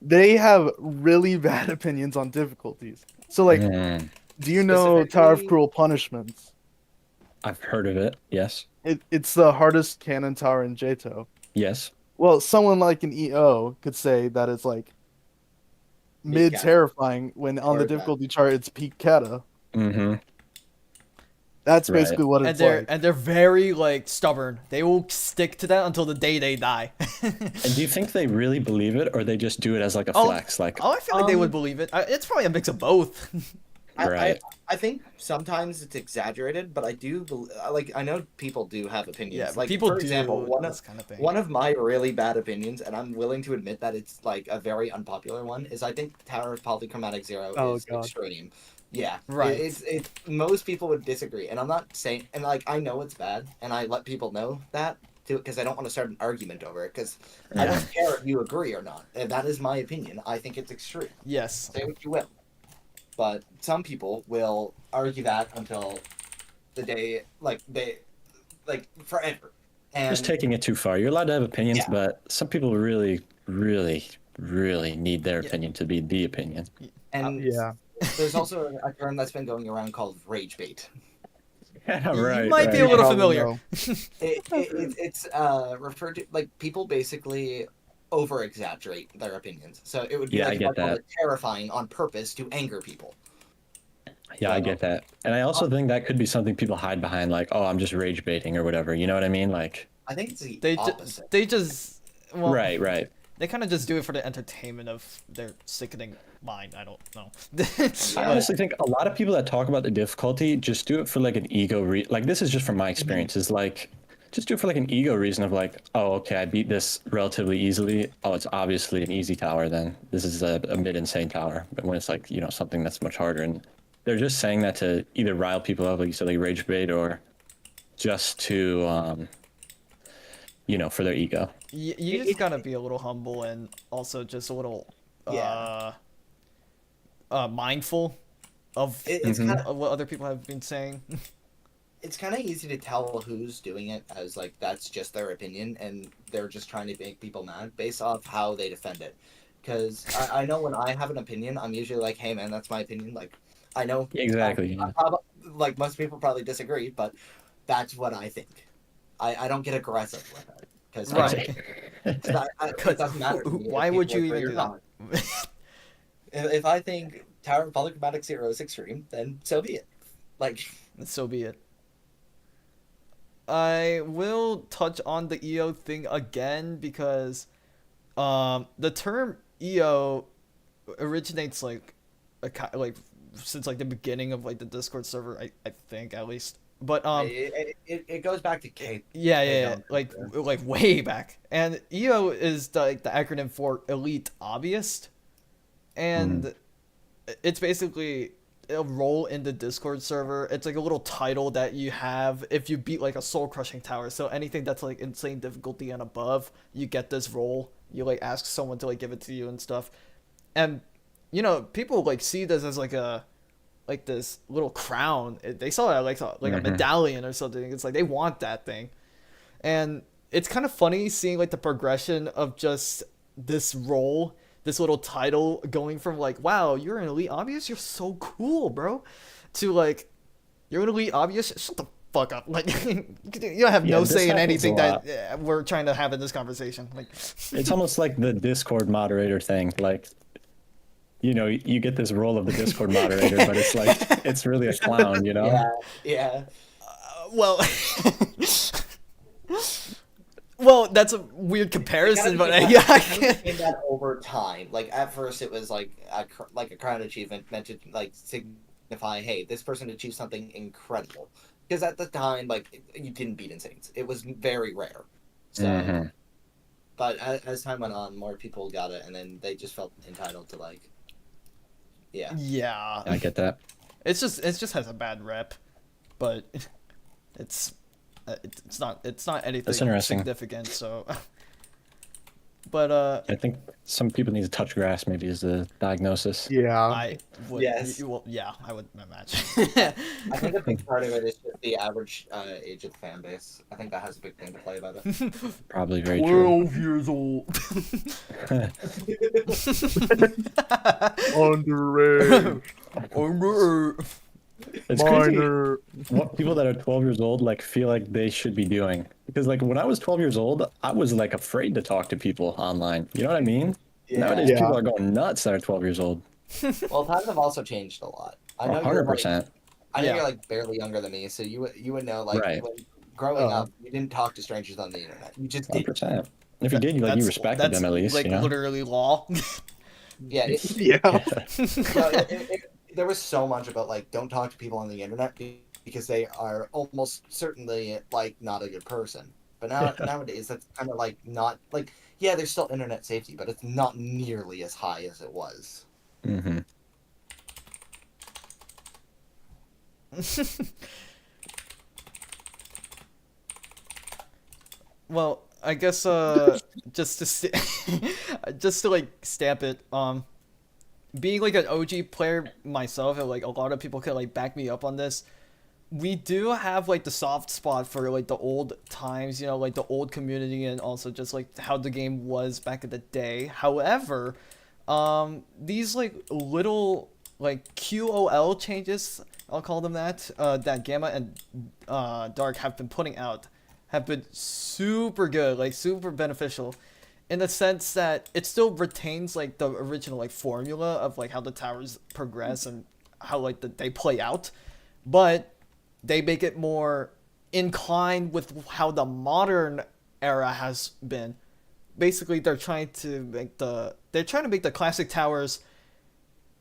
They have really bad opinions on difficulties. So, like, Mm, do you know Tower of Specifically- Cruel Punishments? I've heard of it. Yes. It's the hardest cannon tower in JTOH. Yes. Well, someone like an EO could say that it's like mid cat. terrifying when on the Or cat. difficulty chart it's peak kata. Mm-hmm. That's Right. basically what And it's they're like. and they're very like stubborn. They will stick to that until the day they die. And do you think they really believe it, or they just do it as like a Oh, flex? Like, Oh, I feel like they would Um, believe it. It's probably a mix of both. Right. I think sometimes it's exaggerated, but I do like I know people do have opinions. Yeah, like people for do example, this kind of thing. one of my really bad opinions, and I'm willing to admit that it's like a very unpopular one, is I think Tower of Polychromatic Zero Oh, is God. extreme. Yeah, Right. It's most people would disagree, and I'm not saying, and like I know it's bad, and I let people know that too, because I don't want to start an argument over it, because I Yeah. don't care if you agree or not. If that is my opinion. I think it's extreme. Yes. Say what you will. But some people will argue that until the day, like forever. And just taking it too far. You're allowed to have opinions, Yeah. but some people really, really, really need their Yeah. opinion to be the opinion. and Yeah. there's also a term that's been going around called rage bait. Yeah, You might be a little Probably familiar. no. It's referred to like people basically over exaggerate their opinions. So it would be Yeah, I like get if I called that. it terrifying on purpose to anger people. Yeah, I get that. And I also think that could be something people hide behind, like, oh, I'm just rage baiting or whatever. You know what I mean? Like, I think it's the They opposite. they just well, right. They kind of just do it for the entertainment of their sickening mind. I don't know. I honestly think a lot of people that talk about the difficulty just do it for like an ego like this is just from my experience is like just do it for like an ego reason of like, oh, okay, I beat this relatively easily. Oh, it's obviously an easy tower then. This is a mid insane tower. But when it's like, you know, something that's much harder, and they're just saying that to either rile people up, like you said, like rage bait, or just to you know, for their ego. You just gotta be a little humble and also just a little Yeah. mindful of, It's Mhm. kind of of what other people have been saying. it's kind of easy to tell who's doing it as like that's just their opinion and they're just trying to make people mad based off how they defend it. Because I know when I have an opinion, I'm usually like, hey man, that's my opinion. Like I know Exactly. Yeah. like most people probably disagree, but that's what I think. I don't get aggressive with it because Right. it doesn't matter. to me if Why would people you agree even or do not. that? If I think Tower of Polychromatic Zero is extreme, then so be it. Like So be it. I will touch on the EO thing again because the term EO originates like like since like the beginning of like the Discord server, I think at least. But it goes back to K. yeah, down like way back. And EO is like the acronym for Elite Obbyist, and it's basically a role in the Discord server. It's like a little title that you have if you beat like a soul crushing tower. So anything that's like insane difficulty and above, you get this role you like ask someone to like give it to you and stuff, and you know people like see this as like a like this little crown. They saw it like a medallion or something. It's like they want that thing, and it's kind of funny seeing like the progression of just this role, this little title going from like, wow, you're an elite obvious, you're so cool, bro, to like, you're an elite obvious, shut the fuck up. Like, you don't have no this say in happens a anything lot. that we're trying to have in this conversation. Like, It's almost like the Discord moderator thing. Like, you know, you get this role of the Discord moderator, but it's like it's really a clown, you know? Yeah, yeah. well, well, that's a weird It comparison, kind but of yeah, I became can't. that over time. Like at first, it was like a crown achievement meant to like signify, hey, this person achieved something incredible. Because at the time, like you didn't beat Insanes, it was very rare. So, Mhm. but as time went on, more people got it, and then they just felt entitled to like, yeah. Yeah, I get that. it just has a bad rep, but it's it's not anything That's interesting. significant. So, but I think some people need to touch grass. Maybe is the diagnosis. Yeah. I would Yes. well, yeah, I would imagine. I think a big part of it is just the average age of the fan base. I think that has a big thing to play about it. Probably very true. 12 years old. Underage. It's crazy Minor. what people that are 12 years old like feel like they should be doing. Because like when I was 12 years old, I was like afraid to talk to people online. You know what I mean? Nowadays, Yeah. people are going nuts that are 12 years old. Well, times have also changed a lot. I know you're like, 100%. I know Yeah. you're like barely younger than me, so you would know like Right. when growing up, you didn't talk to strangers on the internet. You just did. 100%. If you did, you That's- respected that's them at least. like You know? literally law. Yeah. Yeah. There was so much about like don't talk to people on the internet because they are almost certainly like not a good person. But nowadays that's kind of like not like yeah, there's still internet safety, but it's not nearly as high as it was. Mm-hmm. Well, I guess just to just to like stamp it, being like an OG player myself, and like a lot of people can like back me up on this. We do have like the soft spot for like the old times, you know, like the old community, and also just like how the game was back in the day. However, these like little like QOL changes, I'll call them that, that Gamma and Dark have been putting out, have been super good, like super beneficial, in the sense that it still retains like the original like formula of like how the towers progress and how like they play out, but they make it more inclined with how the modern era has been. Basically, they're trying to make the classic towers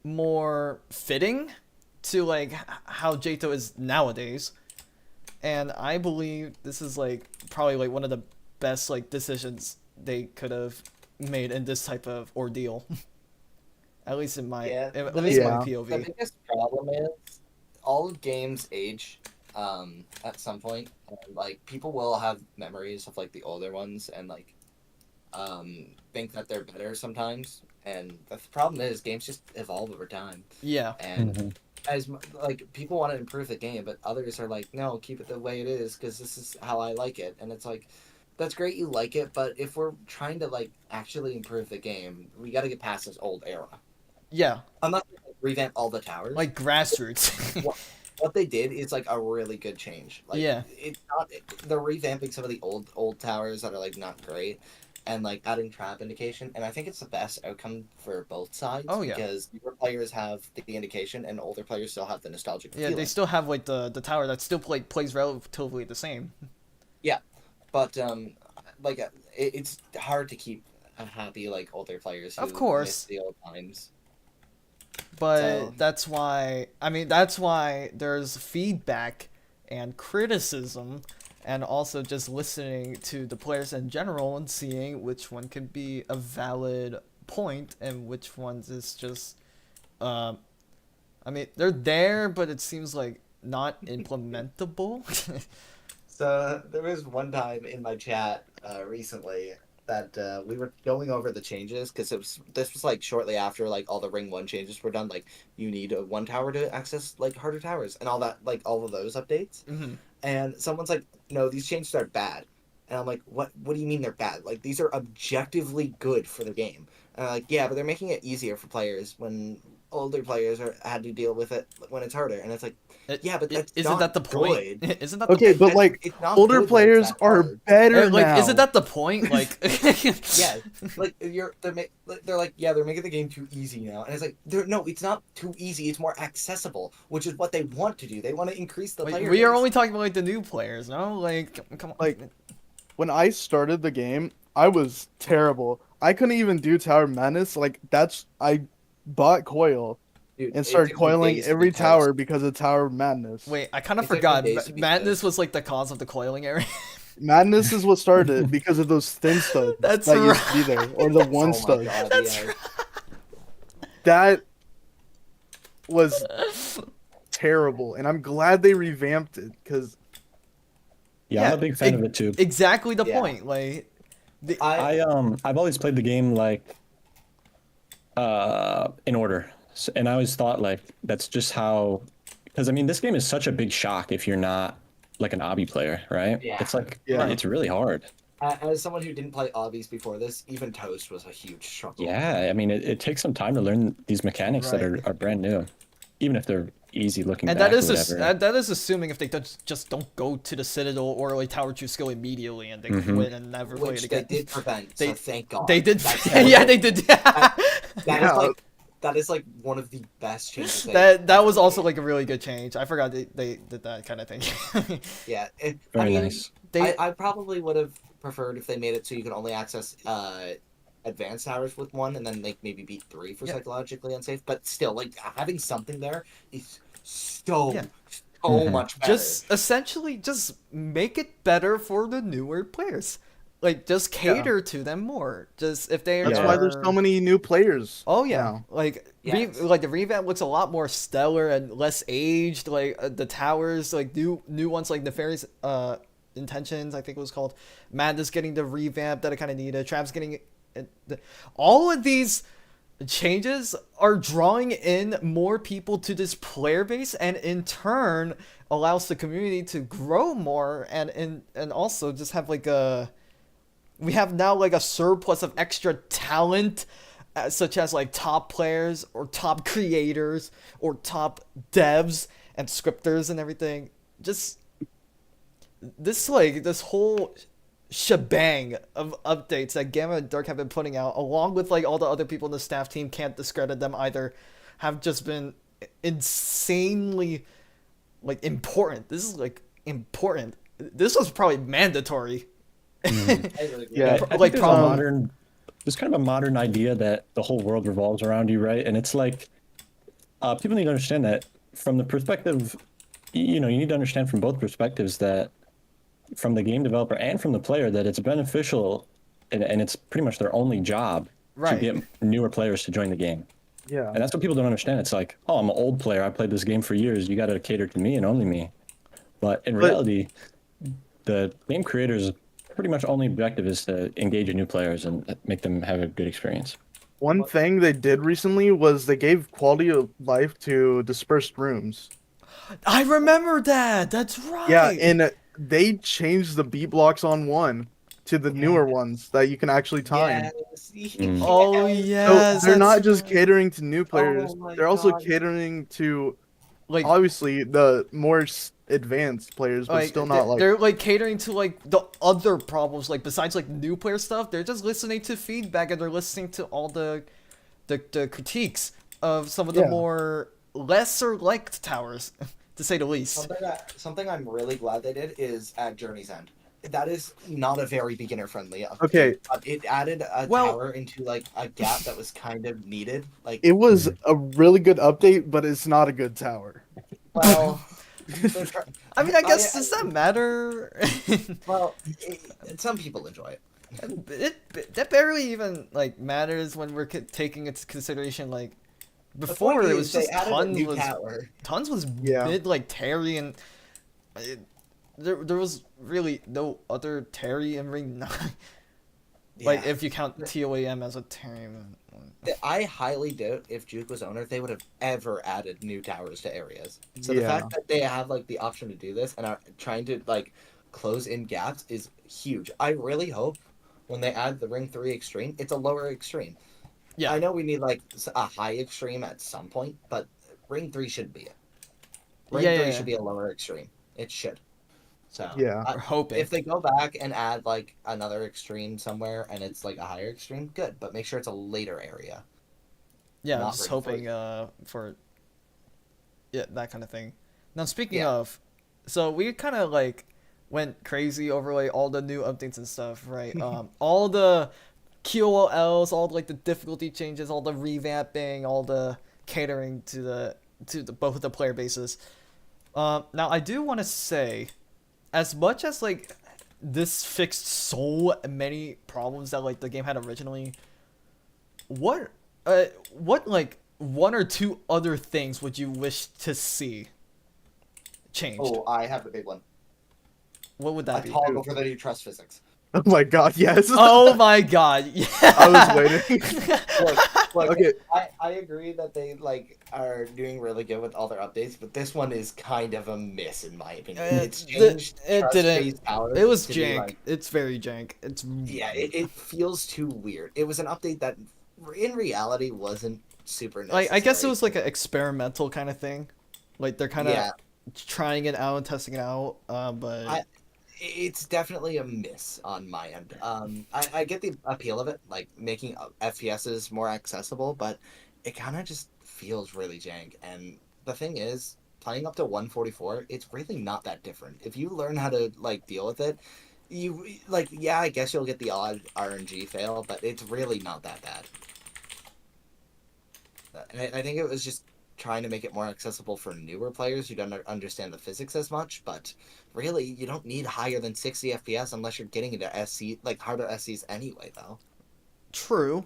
more fitting to like how JTOH is nowadays. And I believe this is like probably like one of the best like decisions they could have made in this type of ordeal. At least in my at least in my Yeah. The POV. biggest problem is all games age at some point. And, like people will have memories of like the older ones and like think that they're better sometimes. And the problem is games just evolve over time. Yeah. And Mhm. like people want to improve the game, but others are like, no, keep it the way it is because this is how I like it. And it's like, that's great you like it, but if we're trying to like actually improve the game, we got to get past this old era. Yeah. Unless we like, revamp all the towers. Like grassroots. What they did is like a really good change. Like, Yeah. it's not they're revamping some of the old towers that are like not great, and like adding trap indication. And I think it's the best outcome for both sides. Oh, yeah. Because newer players have the indication, and older players still have the nostalgic Yeah, feeling. they still have like the tower that still like plays relatively the same. But like it's hard to keep happy like older players who Of course. miss the old times. But So- that's why that's why there's feedback and criticism, and also just listening to the players in general and seeing which one could be a valid point and which ones is just I mean they're there but it seems like not implementable. So there was one time in my chat recently that we were going over the changes because this was like shortly after like all the Ring 1 changes were done. Like you need a 1 tower to access like harder towers and all that, like all of those updates. Mm-hmm. And someone's like, no, these changes are bad. And I'm like, what do you mean they're bad? Like these are objectively good for the game. And I'm like, yeah, but they're making it easier for players when older players had to deal with it when it's harder. And it's like, yeah, but that's isn't not that the point? good. Isn't that Okay, the but like It's not older good when players it's that are hard. better like now. isn't that the point? Like Yeah, like they're like, yeah, they're making the game too easy now, and it's like, no, it's not too easy. It's more accessible, which is what they want to do. They want to increase the Like, player we are base. only talking about like the new players, no? Like come on. Like, when I started the game, I was terrible. I couldn't even do Tower Madness. Like I bought Coil Dude, and it started took me coiling days to every be tower toast. because of Tower Madness. Wait, I kind of It took me forgot. days to be Madness toast. was like the cause of the coiling area. Madness is what started it because of those thin studs That's that used to be there, or the Oh one my stud. god, That's yeah. That was terrible, and I'm glad they revamped it because Yeah, I'm a big fan of it too. Exactly the Yeah. point. Like I've always played the game like in order. And I always thought like that's just how, because I mean this game is such a big shock if you're not like an obby player, right? Yeah. It's like Yeah. it's really hard. As someone who didn't play obbies before this, even Toast was a huge struggle. Yeah, I mean it takes some time to learn these mechanics that Right. are brand new, even if they're easy looking and back that is or whatever. that is assuming if they just don't go to the Citadel or like Tower Chusco immediately and they quit and never play it Which they again. did prevent, They- so thank God. They did. That's Yeah, they did. That Yeah. is like one of the best changes. That was also like a really good change. I forgot they did that kind of thing. Yeah. I Very mean, nice. I probably would have preferred if they made it so you could only access advanced towers with 1 and then like maybe beat 3 for Yeah. psychologically unsafe. But still, like having something there is so Yeah. much better. Just essentially just make it better for the newer players. Like just cater to them more. Just if they that's Yeah. why there's so many new players. Oh yeah, now. like Yes. like the revamp looks a lot more stellar and less aged. Like the towers, like new ones, like Nefarious Intentions, I think it was called. Madness getting the revamp that I kind of needed. Traps getting all of these changes are drawing in more people to this player base, and in turn allows the community to grow more, and also just have like we have now like a surplus of extra talent, such as like top players or top creators or top devs and scripters and everything. Just this whole shebang of updates that Gamma and Dirk have been putting out, along with like all the other people in the staff team, can't discredit them either, have just been insanely like important. This is like important. This was probably mandatory. Yeah. I like think there's kind of a modern idea that the whole world revolves around you, right? And it's like people need to understand that from the perspective, you need to understand from both perspectives, that from the game developer and from the player, that it's beneficial and it's pretty much their only job Right. to get newer players to join the game. Yeah. And that's what people don't understand. It's like, oh, I'm an old player. I played this game for years. You got to cater to me and only me. But in reality, the game creators' pretty much only objective is to engage new players and make them have a good experience. One thing they did recently was they gave quality of life to dispersed rooms. I remember that. That's right. Yeah, and they changed the beat blocks on 1 to the newer ones that you can actually time. Yes. Oh Yes. yes. So they're not that's just right. catering to new players; my they're also God. catering to Like obviously the more advanced players, but like still not like. they're like catering to like the other problems, like besides like new player stuff. They're just listening to feedback and they're listening to all the critiques of some of the Yeah. more lesser liked towers, to say the least. Something I'm really glad they did is at Journey's End. That is not a very beginner friendly update. Okay. But it added a Well- tower into like a gap that was kind of needed. Like, It was a really good update, but it's not a good tower. well, they're try- I mean, I guess I- does that matter? well, some people enjoy it. That barely even like matters when we're taking into consideration like The before point it is was they just added a tons new was tower. tons was Yeah. mid like Terry and there was really no other Terry in Ring 9. Like Yeah. if you count TOAM as a term. I highly doubt if Juke was owner, they would have ever added new towers to areas. So the Yeah. fact that they have like the option to do this and are trying to like close in gaps is huge. I really hope when they add the Ring 3 Extreme, it's a lower extreme. Yeah. I know we need like a high extreme at some point, but Ring 3 should be it. Ring 3 should be a lower extreme. It should. So Yeah. We're hoping. if they go back and add like another extreme somewhere and it's like a higher extreme, good. But make sure it's a later area. Yeah, I'm not just Ring 3. hoping for that kind of thing. Now speaking Yeah. of, so we kind of like went crazy over like all the new updates and stuff, right? All the QOLs, all like the difficulty changes, all the revamping, all the catering to the both the player bases. Now I do want to say, as much as like this fixed so many problems that like the game had originally, what like one or two other things would you wish to see changed? Oh, I have the big one. What would A that be? toggle for the new trust physics. Oh my god, yes. Oh my god! Yeah. I was waiting. Look, Okay. I agree that they like are doing really good with all their updates, but this one is kind of a miss in my opinion. It's changed. It didn't. trust-based powers It was to be, jank. like- It's very jank. It's yeah, it feels too weird. It was an update that, in reality, wasn't super necessary. like I guess it was like an experimental kind of thing. Like they're kind of Yeah. trying it out and testing it out. But It's definitely a miss on my end. I get the appeal of it, like making FPSs more accessible, but it kind of just feels really jank. And the thing is, playing up to 144, it's really not that different. If you learn how to like deal with it, you like yeah, I guess you'll get the odd RNG fail, but it's really not that bad. And I think it was just trying to make it more accessible for newer players who don't understand the physics as much, but really you don't need higher than 60 FPS unless you're getting into SC like harder SCs anyway though. true.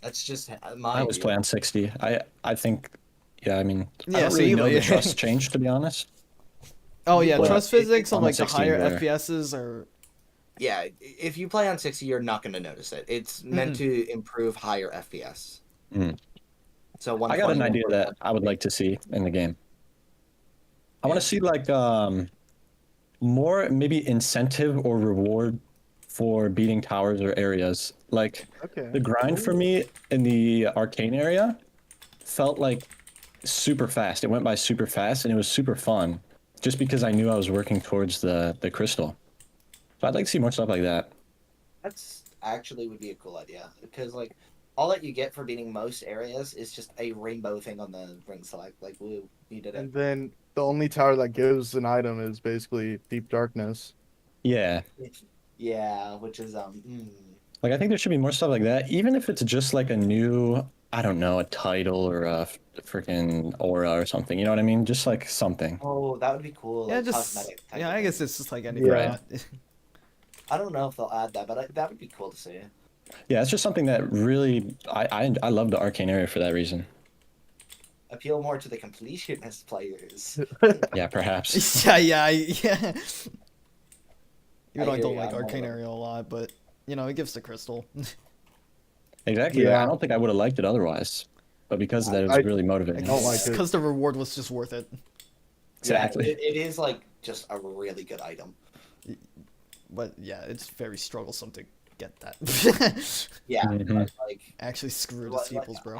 That's just my I always view. play on 60. I think, yeah, I mean, Yeah, I don't so really you- know the trust change, to be honest. Oh yeah, But trust physics on on like the 16 higher there. FPSs are. Yeah, if you play on 60 you're not going to notice it. It's meant to improve higher FPS. Mm. So I got an 120 idea that I would like to see in the game. I want to see like more maybe incentive or reward for beating towers or areas. Like Okay. the grind for me in the arcane area felt like super fast. It went by super fast and it was super fun just because I knew I was working towards the crystal. So I'd like to see more stuff like that. That's actually would be a cool idea because like all that you get for beating most areas is just a rainbow thing on the ring select. Like, woo, you did it. And then the only tower that gives an item is basically Deep Darkness. Yeah. Yeah, which is Like I think there should be more stuff like that, even if it's just like a new, I don't know, a title or a freaking aura or something. You know what I mean? Just like something. Oh, that would be cool. Yeah, like just cosmetic type yeah. of I guess thing. it's just like anything. Yeah. I don't know if they'll add that, but that would be cool to see. Yeah, it's just something that really I love the arcane area for that reason. Appeal more to the completionist players. Yeah, perhaps. yeah. Even I though I hear don't ya, like I'm arcane all- area a lot, but you know it gives the crystal. Exactly. Yeah. I don't think I would have liked it otherwise, but because of that, it was I really motivating. don't like it. Because the reward was just worth it. Exactly. Yeah, it is like just a really good item. But yeah, it's very strugglesome to get that. Yeah, Mhm. but, like Actually, screw the like, steeples, bro.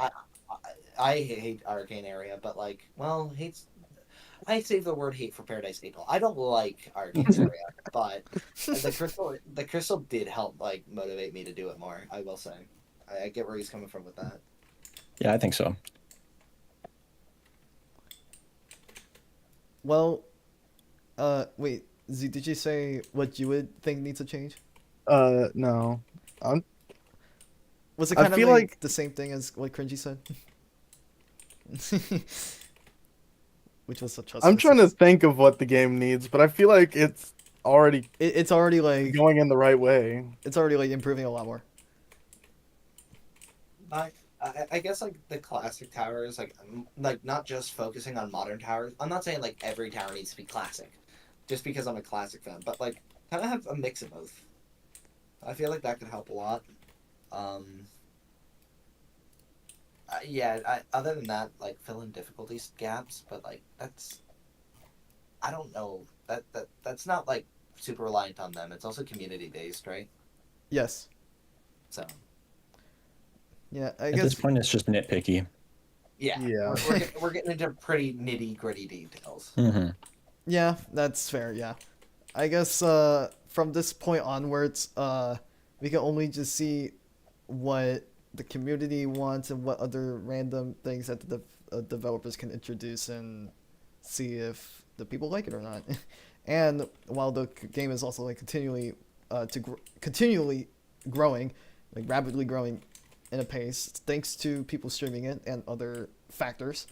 I hate arcane area, but like, well, hates. I save the word hate for Paradise April. I don't like arcane area, but the crystal did help like motivate me to do it more. I will say, I get where he's coming from with that. Yeah, I think so. Well, wait, Z, did you say what you would think needs to change? No. I'm Was it I kind of feel like, like- the same thing as what Cringy said? Which was a trust. I'm trying to physics. think of what the game needs, but I feel like it's already It's already like going in the right way. it's already like improving a lot more. I guess like the classic towers, like not just focusing on modern towers. I'm not saying like every tower needs to be classic, just because I'm a classic fan, but like kind of have a mix of both. I feel like that could help a lot. Yeah. Other than that, like fill in difficulties gaps, but like that's I don't know that's not like super reliant on them. It's also community based, right? Yes. So Yeah, I At guess. this point, it's just nitpicky. yeah, Yeah. we're getting into pretty nitty gritty details. Hmm. Yeah, that's fair. Yeah, I guess from this point onwards, we can only just see what the community wants and what other random things that the developers can introduce and see if the people like it or not. And while the game is also like continually growing, like rapidly growing in a pace, thanks to people streaming it and other factors.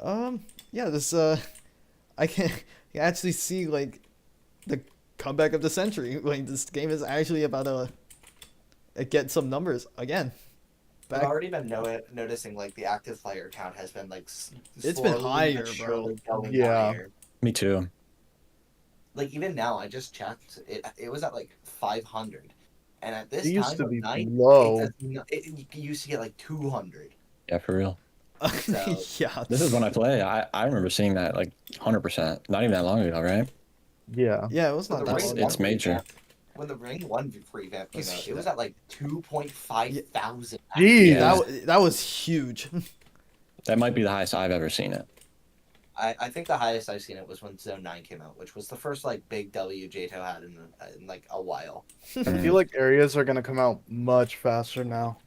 Yeah, this I can actually see like the comeback of the century. Like this game is actually about to get some numbers again. I've Back, already been noticing like the active player count has been like It's been slowly higher, but surely going Yeah. higher. Me too. Like even now, I just checked. It was at like 500, and at this It used time to of be night, low. it used to get like 200. Yeah, for real. So- yeah. This is when I play. I remember seeing that like 100%. Not even that long ago, right? Yeah. Yeah, it was When not the that Ring long. It's One major. revamp- When the Ring 1 revamp came That's- out, it was at like 2.5 thousand. Jeez. Yeah. That was huge. That might be the highest I've ever seen it. I think the highest I've seen it was when Zone 9 came out, which was the first like big W JTOH had in like a while. I feel like areas are gonna come out much faster now.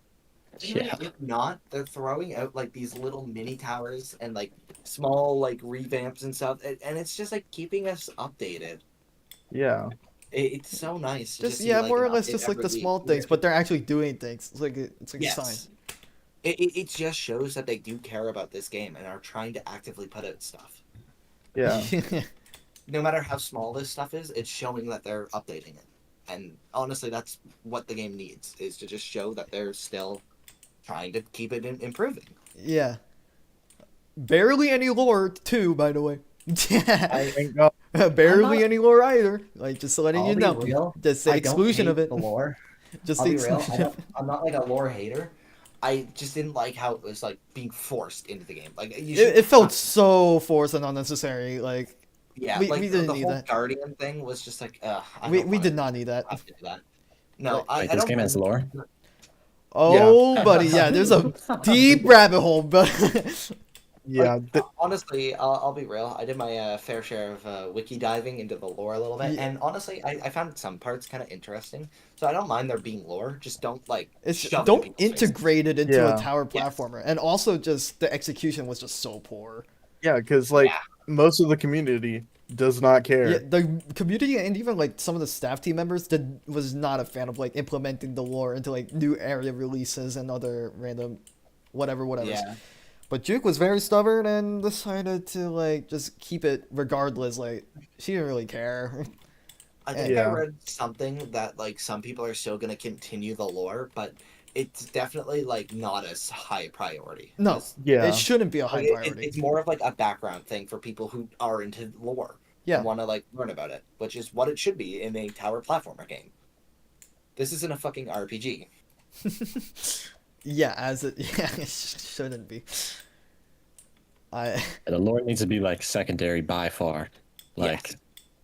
Even Yeah. if not, they're throwing out like these little mini towers and like small like revamps and stuff, and it's just like keeping us updated. Yeah. It's so nice. To Just see, yeah, like, more or an less update just like every the week. small things, but they're actually doing things. It's like a sign. Yes. It just shows that they do care about this game and are trying to actively put out stuff. Yeah. No matter how small this stuff is, it's showing that they're updating it. And honestly, that's what the game needs, is to just show that they're still trying to keep it improving. Yeah. Barely any lore too, by the way. Thank God. Barely not- any lore either. Like just letting I'll you be know. real, Just the I don't exclusion hate of it. the lore. Just I'll the be real. exclusion. I'm not like a lore hater. I just didn't like how it was like being forced into the game. Like It felt so forced and unnecessary. Like yeah. we Like didn't the need whole that. Guardian thing was just like we did not need that. have to do that. No, Like- I Wait, I this don't game has mind- lore? Oh, buddy, yeah. There's a deep rabbit hole, but Yeah. Honestly, I'll be real. I did my fair share of wiki diving into the lore a little bit, Yeah. and honestly, I found some parts kind of interesting. So I don't mind there being lore. Just don't like it's shove it in don't people's faces. integrate it into Yeah. a tower Yes. platformer, and also just the execution was just so poor. Yeah, because like Yeah. most of the community does not care. Yeah, the community and even like some of the staff team members was not a fan of like implementing the lore into like new area releases and other random whatever. Yeah. But Juke was very stubborn and decided to like just keep it regardless. Like she didn't really care. I think Yeah. I read something that like some people are still gonna continue the lore, but it's definitely like not as high priority. No, It's- Yeah. it shouldn't be a high like, priority. it's more of like a background thing for people who are into lore Yeah. and want to like learn about it, which is what it should be in a tower platformer game. This isn't a fucking RPG. Yeah, as it it shouldn't be. The lore needs to be like secondary by far. Like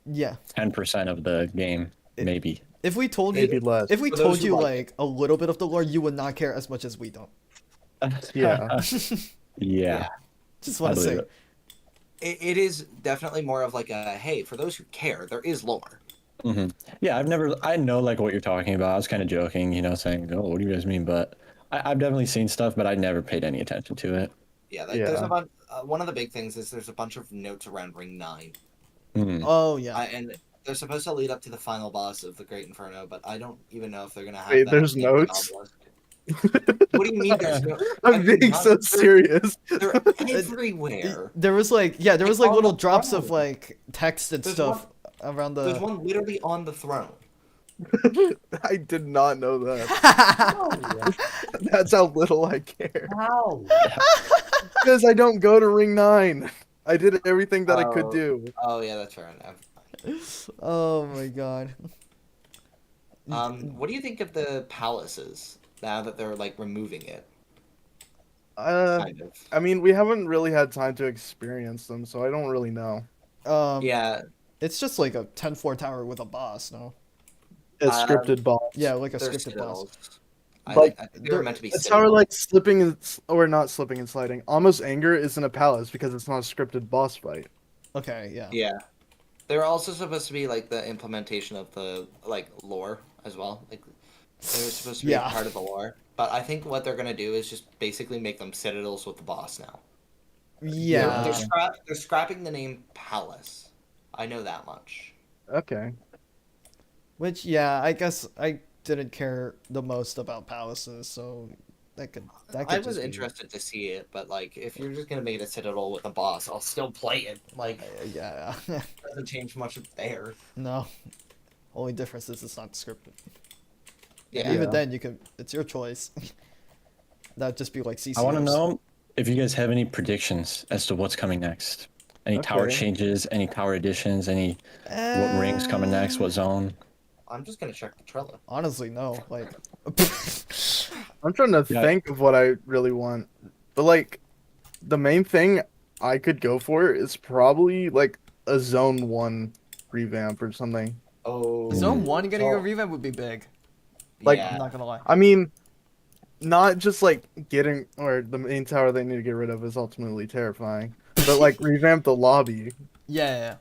Yeah. 10% of the game, maybe. If we told Maybe you less. if we For those told who you like like a little bit of the lore, you would not care as much as we don't. Yeah. Yeah. Just I want to believe say. it. It is definitely more of like a hey, for those who care, there is lore. Hmm. Yeah, I know like what you're talking about. I was kind of joking, saying, oh, what do you guys mean? But I've definitely seen stuff, but I never paid any attention to it. Yeah, like, there's Yeah. a bunch. One of the big things is there's a bunch of notes around Ring 9, Mhm. Oh yeah. and they're supposed to lead up to the final boss of the Great Inferno, but I don't even know if they're gonna have. Wait, that there's in the notes? obelisk. What do you mean there's no? I'm being so serious. They're everywhere. There was like there was Like, like on little the drops of throne. like text and There's stuff around There's the. one literally on the throne. I did not know that. How? That's how little I care. How? Because I don't go to Ring 9. I did everything that I could Oh. do. Oh yeah, that's fair enough. Oh my god. What do you think of the palaces now that they're like removing it? Uh, Kind of. I mean, we haven't really had time to experience them, so I don't really know. Yeah, It's just like a 10-floor tower with a boss, no? A Um, scripted boss. Yeah, like a they're scripted boss. citadels. I Like, think they were meant to be A tower citadels. like slipping and or not slipping and sliding. Almost anger isn't a palace because it's not a scripted boss fight. Okay, yeah. Yeah. They're also supposed to be like the implementation of the like lore as well. Like they're supposed to be Yeah. part of the lore. But I think what they're gonna do is just basically make them citadels with the boss now. Yeah. They're scrapping the name palace. I know that much. Okay. Which, yeah, I guess I didn't care the most about palaces, so that could I just was be- interested to see it, but like if you're just gonna make it a citadel with a boss, I'll still play it. Like Yeah. doesn't change much there. No. Only difference is it's not scripted. Yeah. Even Yeah. then, you could. It's your choice. That'd just be like CCOs. I want to know if you guys have any predictions as to what's coming next. Any tower Okay. changes, any tower additions, any what rings coming next, what zone? I'm just gonna check the Trello. Honestly, no. Like. I'm trying to Yeah. think of what I really want. But like the main thing I could go for is probably like a zone 1 revamp or something. Oh, Zone 1 getting a oh, revamp would be big. like- I'm yeah. not gonna lie. I mean, not just like getting or the main tower they need to get rid of is ultimately terrifying, but like revamp the lobby Yeah.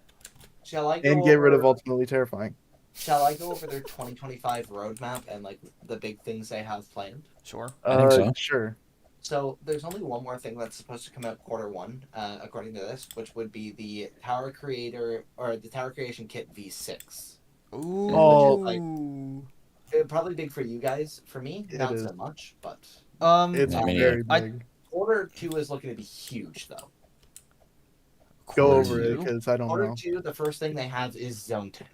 Shall I go and get rid of over- ultimately terrifying. Shall I go over their 2025 roadmap and like the big things they have planned? Sure. I think so. Sure. So there's only one more thing that's supposed to come out Q1, according to this, which would be the Tower Creator or the Tower Creation Kit V6. Ooh. Oh. Probably big for you guys. For me, It not is. so much. But It's I mean, very I- big. Q2 is looking to be huge, though. Go Quarter over it two? because I don't know. Q2, the first thing they have is Zone 10.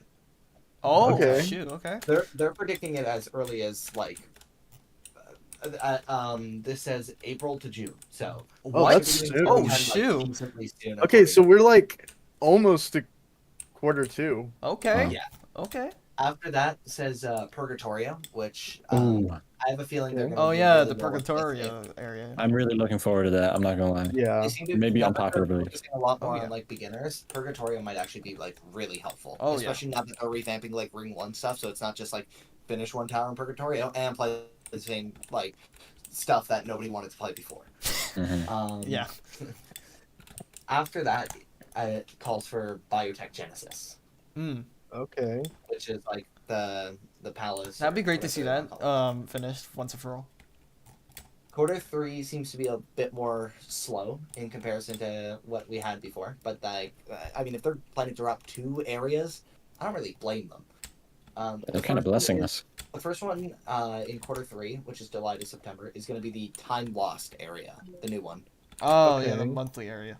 Oh, Okay. shoot. Okay. They're predicting it as early as like. This says April to June, so Oh, that's Zone soon. 10, Oh, like, shoot. decently soon, Okay, according so to- we're like almost to Q2. Okay. Yeah. Okay. After that says Purgatorio, which Ooh, I have a feeling they're Okay. going to Oh do yeah, really the well with Purgatorio area. I'm really looking forward to that. I'm not gonna lie. Yeah. They seem to Maybe now that unpopular they're belief. focusing a lot Oh, more yeah. on like beginners. Purgatorio might actually be like really helpful, Oh, yeah. especially now that they're revamping like Ring 1 stuff, so it's not just like finish one tower in Purgatorio and play the same like stuff that nobody wanted to play before. Mhm. Yeah. After that, it calls for Biotech Genesis, Mm. Okay. which is like the palace. That'd be or great to see whatever that they wanna call finished once and for all. it. Q3 seems to be a bit more slow in comparison to what we had before, but like, I mean, if they're planning to drop 2 areas, I don't really blame them. They're kind of blessing us. The first one in Q3, which is July to September, is going to be the Time Lost area, the new one. Oh yeah, the Okay. monthly area.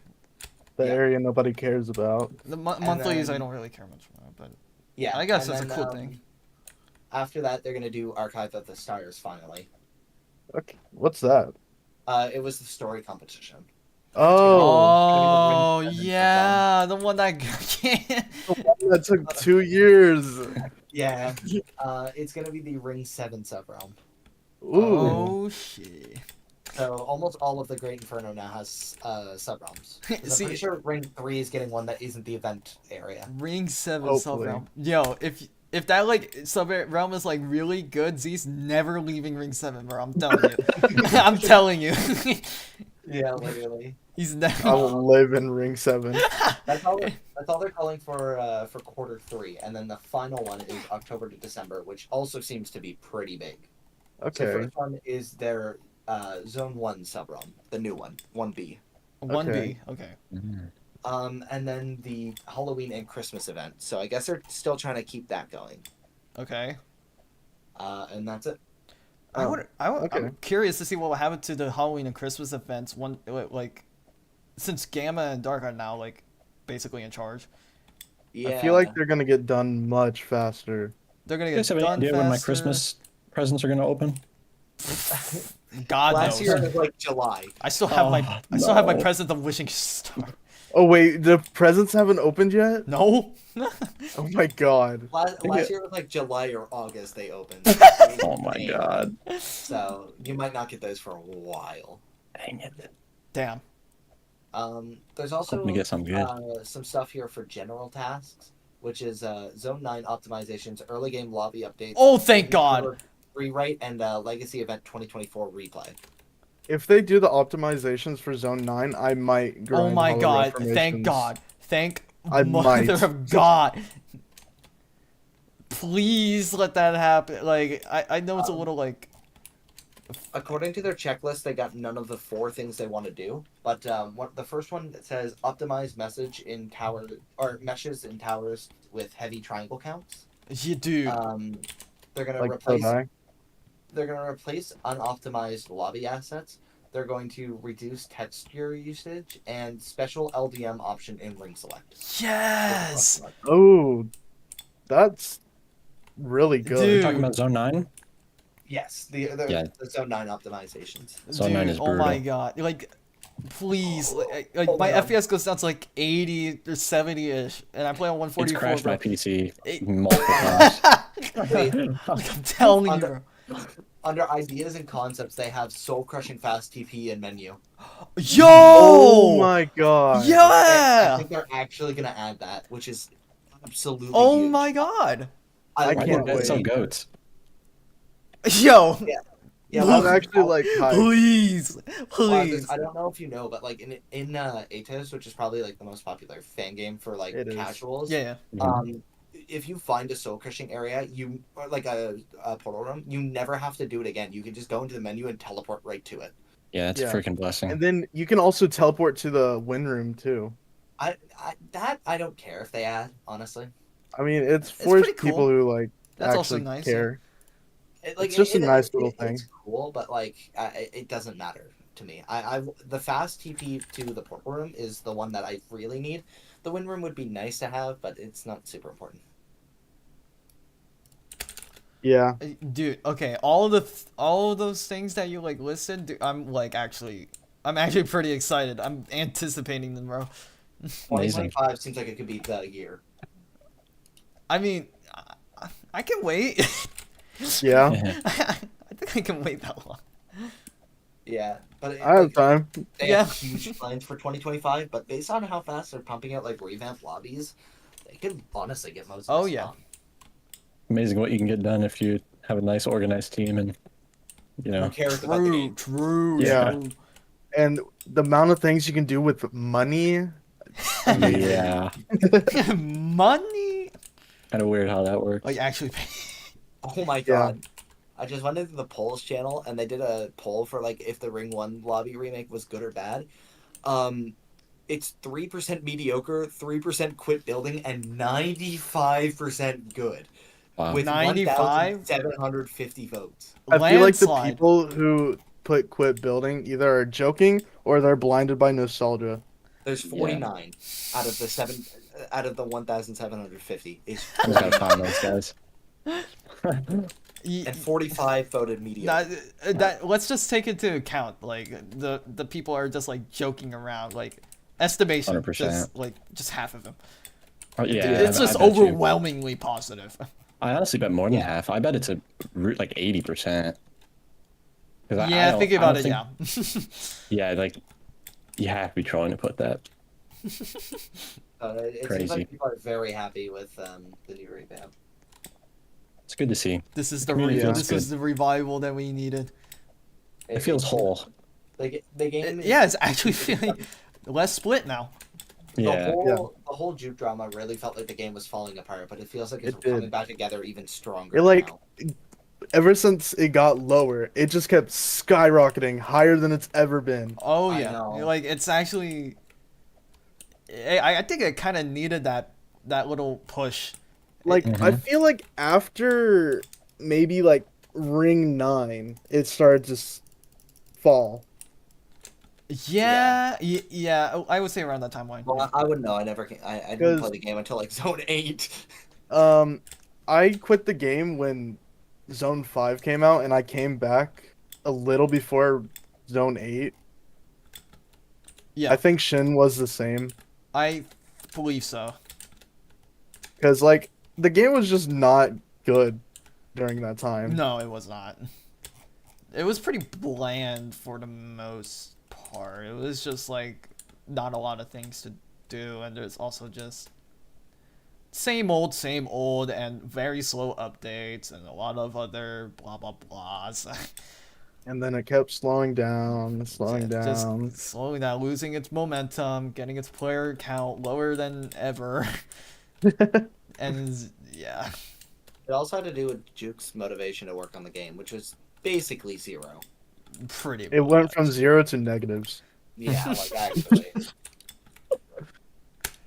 The Yeah. area nobody cares about. The monthlies I then- don't really care much about, but Yeah, I guess and that's a then, cool thing. After that, they're going to do Archive of the Stars finally. Okay. What's that? It was the story competition. Oh, Oh Ring 7 yeah, the one that that took 2 years. Yeah, it's going to be the Ring 7 subrealm. Ooh. Oh shit. So almost all of the Great Inferno now has subrealms. 'Cause I'm See- pretty sure Ring 3 is getting one that isn't the event area. Ring 7 Hopefully. sub-realm. Yo, if that like sub-realm is like really good, Z's never leaving Ring 7, bro. I'm telling you. I'm telling you. Yeah, literally. He's I never. will live in Ring 7. That's all. That's all they're calling for Q3, and then the final one is October to December, which also seems to be pretty big. So the Okay. first one is their Zone 1 subrealm, the new one, 1B. 1B. Okay. Mhm. And then the Halloween and Christmas event. So I guess they're still trying to keep that going. Okay. And that's it. Oh, I'm okay. curious to see what will happen to the Halloween and Christmas events. One like, since Gamma and Dark are now like basically in charge, Yeah. I feel like they're gonna get done much faster. they're gonna You get guys have any done idea faster. when my Christmas presents are gonna open? God last knows. year it was like July. I still have my Oh, present of wishing star. Oh wait, the presents haven't opened yet? No. Oh my god. Last year was like July or August they opened. Oh my god. So you might not get those for a while. Dang it. Damn. There's also Hoping to get some good. some stuff here for general tasks, which is Zone 9 optimizations, early game lobby updates. Oh, thank God. Rewrite and Legacy Event 2024 replay. If they do the optimizations for Zone 9, I might grind Oh my Hollow God. Reformations. Thank God. Thank I mother might. of God. Please let that happen. Like, I know it's a little like. According to their checklist, they got none of the 4 things they want to do. But the first one says optimize message in tower or meshes in towers with heavy triangle counts. Yeah, dude. They're gonna Like replace. Kodai. They're gonna replace unoptimized lobby assets. They're going to reduce texture usage and special LDM option in ring select. Yes. Oh, that's really good. Dude. Talking about Zone 9? Yes, Yeah. the Zone 9 optimizations. Zone Dude, 9 is oh my brutal. God. Like, please. Like Oh my my God. FPS goes down to like 80 or 70-ish, and I play on It's 144. crashed bro. my PC It- multiple times. Wait, I'm telling you, Under- bro. under ideas and concepts, they have soul crushing fast TP and menu. Yo! Oh my god. And I Yeah! think they're actually gonna add that, which is absolutely Oh huge. my God! I love can't it. wait. Some goats. Yo! Yeah, I'm actually like hyped. Please! Well, Please! I don't know if you know, but like in EToH, which is probably like the most popular fan game for like It is. casuals. Yeah, If you find a soul crushing area, or like a portal room, you never have to do it again. You can just go into the menu and teleport right to it. Yeah, it's Yeah. a freaking blessing. And then you can also teleport to the win room too. I don't care if they add, honestly. I mean, it's for pretty cool. people who like That's also actually nice, care. It's just a nice little thing. It's cool, but like it doesn't matter to me. The fast TP to the portal room is the one that I really need. The win room would be nice to have, but it's not super important. Yeah. dude. Okay, all of those things that you like listed, dude, I'm actually pretty excited. I'm anticipating them, bro. Amazing. 2025 seems like it could be the year. I mean, I can wait. Yeah. I think I can wait that long. Yeah, but I have time. they Yeah. have huge plans for 2025. But based on how fast they're pumping out like revamped lobbies, they could honestly get most. Of Oh, this yeah. done. Amazing what you can get done if you have a nice organized team and, you Who know. cares about the game? True. Yeah. And the amount of things you can do with money. Yeah. Money. Kind of weird how that works. Like actually pay. Oh my god. I just went into the polls channel and they did a poll for like if the Ring 1 lobby remake was good or bad. It's 3% mediocre, 3% quit building, and 95% good. Wow. With 95? 1,750 votes. I feel like the Landslide. people who put quit building either are joking or they're blinded by nostalgia. There's 49 out of the 1,750. Is I just gotta find those guys. and 45 voted mediocre. That let's just take into account like the people are just like joking around, like estimation 100%. just half of them. Oh, yeah, It's I just bet you. overwhelmingly positive. I honestly bet more than half. I bet it's like 80%. Yeah, think about it. Yeah. Yeah, like you have to be trying to put that. It seems Crazy. like people are very happy with the new revamp. It's good to see. This is the Community feels this good. is the revival that we needed. It feels whole. The game. Yeah, it's actually feeling less split now. Yeah. The whole Juke drama really felt like the game was falling apart, but it feels like it's It did. coming back together even stronger. It like now. ever since it got lower, it just kept skyrocketing higher than it's ever been. Oh I yeah, know. like it's actually. I think it kind of needed that little push. Like I feel like after maybe like Ring 9, it started to fall. Yeah, yeah, I would say around that timeline. Well, I wouldn't know. I didn't 'Cause- play the game until like Zone 8. I quit the game when Zone 5 came out, and I came back a little before Zone 8. Yeah. I think Shin was the same. I believe so. Because like the game was just not good during that time. No, it was not. It was pretty bland for the most part. It was just like not a lot of things to do, and there's also just same old, and very slow updates, and a lot of other blah blah blahs. And then it kept slowing down, slowing Just down. slowing down, losing its momentum, getting its player count lower than ever, and yeah, It also had to do with Juke's motivation to work on the game, which was basically 0. pretty. It went much. from 0 to negatives. Yeah, like actually.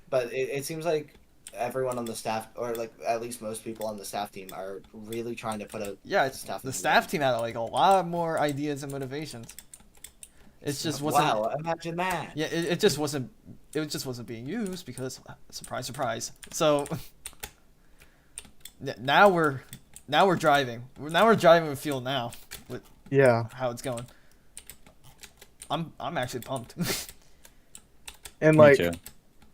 But it seems like everyone on the staff, or like at least most people on the staff team, are really trying to put a Yeah, staff the in the staff game. team had like a lot more ideas and motivations. It just wasn't. Wow, imagine that. Yeah, it just wasn't. It just wasn't being used because surprise, surprise. So now we're driving. Now we're driving with fuel now with Yeah. how it's going. I'm actually pumped. And Me like too.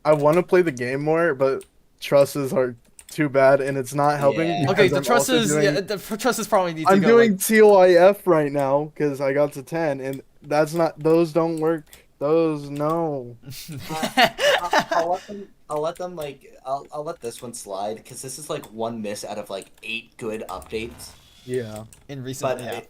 I want to play the game more, but trusses are too bad, and it's not helping. Yeah. Okay, because the I'm also trusses. doing- Yeah, the trusses probably need to I'm go. doing Like, TOIF right now because I got to 10, and that's not. Those don't work. Those no. I'll let them like I'll let this one slide because this is like one miss out of like 8 good updates. Yeah. in recent. But Yeah.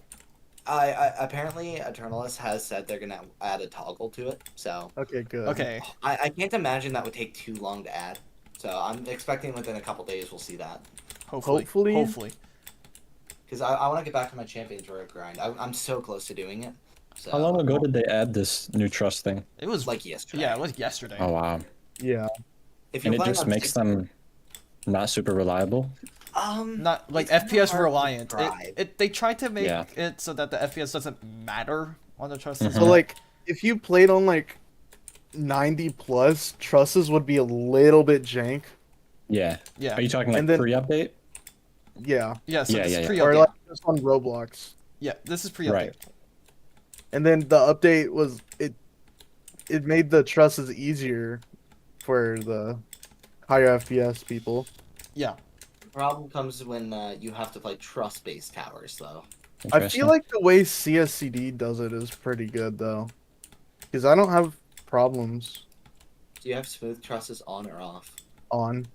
I apparently Eternalist has said they're gonna add a toggle to it, so Okay. Good. Okay. I can't imagine that would take too long to add. So I'm expecting within a couple days we'll see that. Hopefully. Hopefully. Because I want to get back to my Champions Road grind. I'm so close to doing it. So, How long ago did they add this new trust thing? It was Like yesterday. Yeah, it was yesterday. Oh wow. Yeah. If And you're it playing just on makes 60 them not super reliable. Not like it's kinda FPS hard to reliant. describe. They tried to make Yeah. it so that the FPS doesn't matter on the trusses. So like, if you played on like 90 plus, trusses would be a little bit jank. Yeah. Yeah. Are you talking like And then- pre-update? Yeah. Yeah, so Yeah, this yeah, is yeah. pre-update. Or like just on Roblox. Yeah, this is pre-update. Right. And then the update was it made the trusses easier for the higher FPS people. Yeah. problem comes when you have to play trust-based towers, though. I Interesting. feel like the way CSCD does it is pretty good though, because I don't have problems Do you have smooth trusses on or off? on.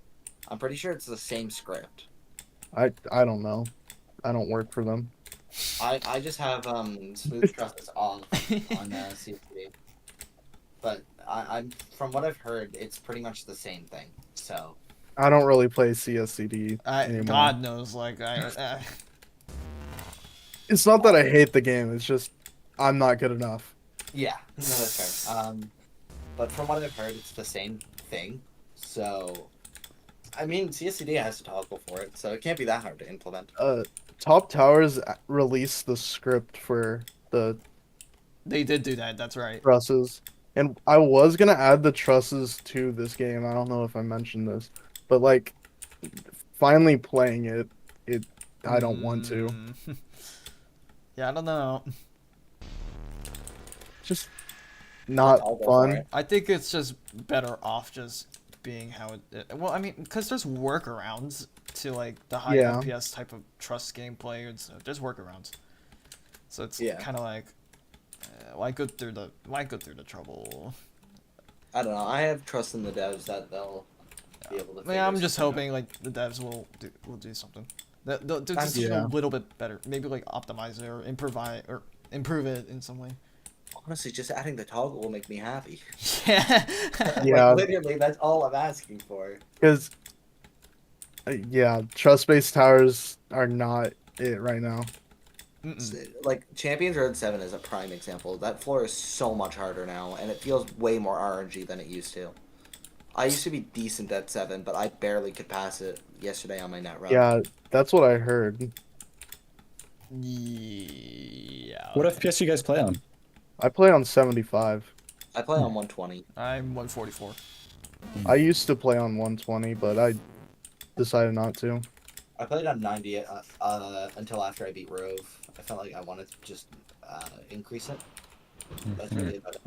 I'm pretty sure it's the same script. I don't know. I don't work for them. I just have smooth trusses off on CSD. But I'm from what I've heard, it's pretty much the same thing. So I don't really play CSCD anymore. God knows, like It's not that I hate the game. It's just I'm not good enough. yeah, no, that's fair. But from what I've heard, it's the same thing. So I mean, CSCD has to toggle for it, so it can't be that hard to implement. Top Towers released the script for the they did do that. That's right. trusses, and I was gonna add the trusses to this game. I don't know if I mentioned this, but like, finally playing it, I don't want to. Yeah, I don't know. Just not I'll go for fun. it. I think it's just better off just being how it. Well, I mean, because there's workarounds to like the high Yeah. FPS type of trust gameplay, and so there's workarounds. So it's Yeah. kind of like, why go through the trouble? I don't know. I have trust in the devs that they'll be able to. Yeah, I'm figure just something hoping like the devs will do something. They'll do just Yeah. a little bit better. Maybe like optimize it or improve it in some way. out. Honestly, just adding the toggle will make me happy. Yeah. Yeah. Like, literally, that's all I'm asking for. Because, yeah, trust-based towers are not it right now. Like Champions Road 7 is a prime example. That floor is so much harder now, and it feels way more RNG than it used to. I used to be decent at 7, but I barely could pass it yesterday on my net run. Yeah, that's what I heard. Yeah. What FPS you guys play on? I play on 75. I play on 120. I'm 144. I used to play on 120, but I decided not to. I played on 90 until after I beat Rove. I felt like I wanted to just increase it. That's really about it.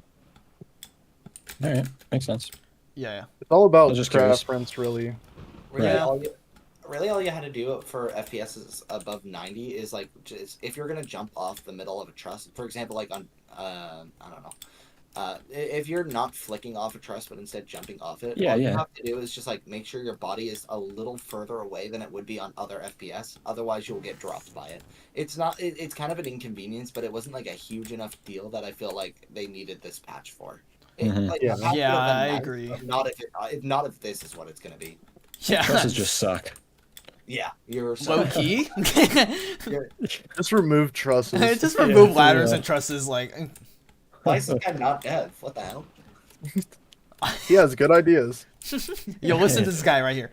All right, makes sense. Yeah. It's all about was just curious. preference, really. Really, Yeah. all you had to do for FPS above 90 is like just if you're gonna jump off the middle of a truss, for example, like on I don't know, if you're not flicking off a truss but instead jumping off it, all you have to do is just like make sure your body is a little further away than it would be on other FPS. Otherwise, you'll get dropped by it. It's not. It's kind of an inconvenience, but it wasn't like a huge enough deal that I feel like they needed this patch for. Like, Yeah. the patch Yeah, would have been I nice, agree. but not if this is what it's gonna be. Yeah. Trusses just suck. Yeah, you're Low key. Just remove trusses. Just remove Yeah. ladders and trusses. Like, Why is this guy not dead? What the hell? He has good ideas. yo, listen to this guy right here.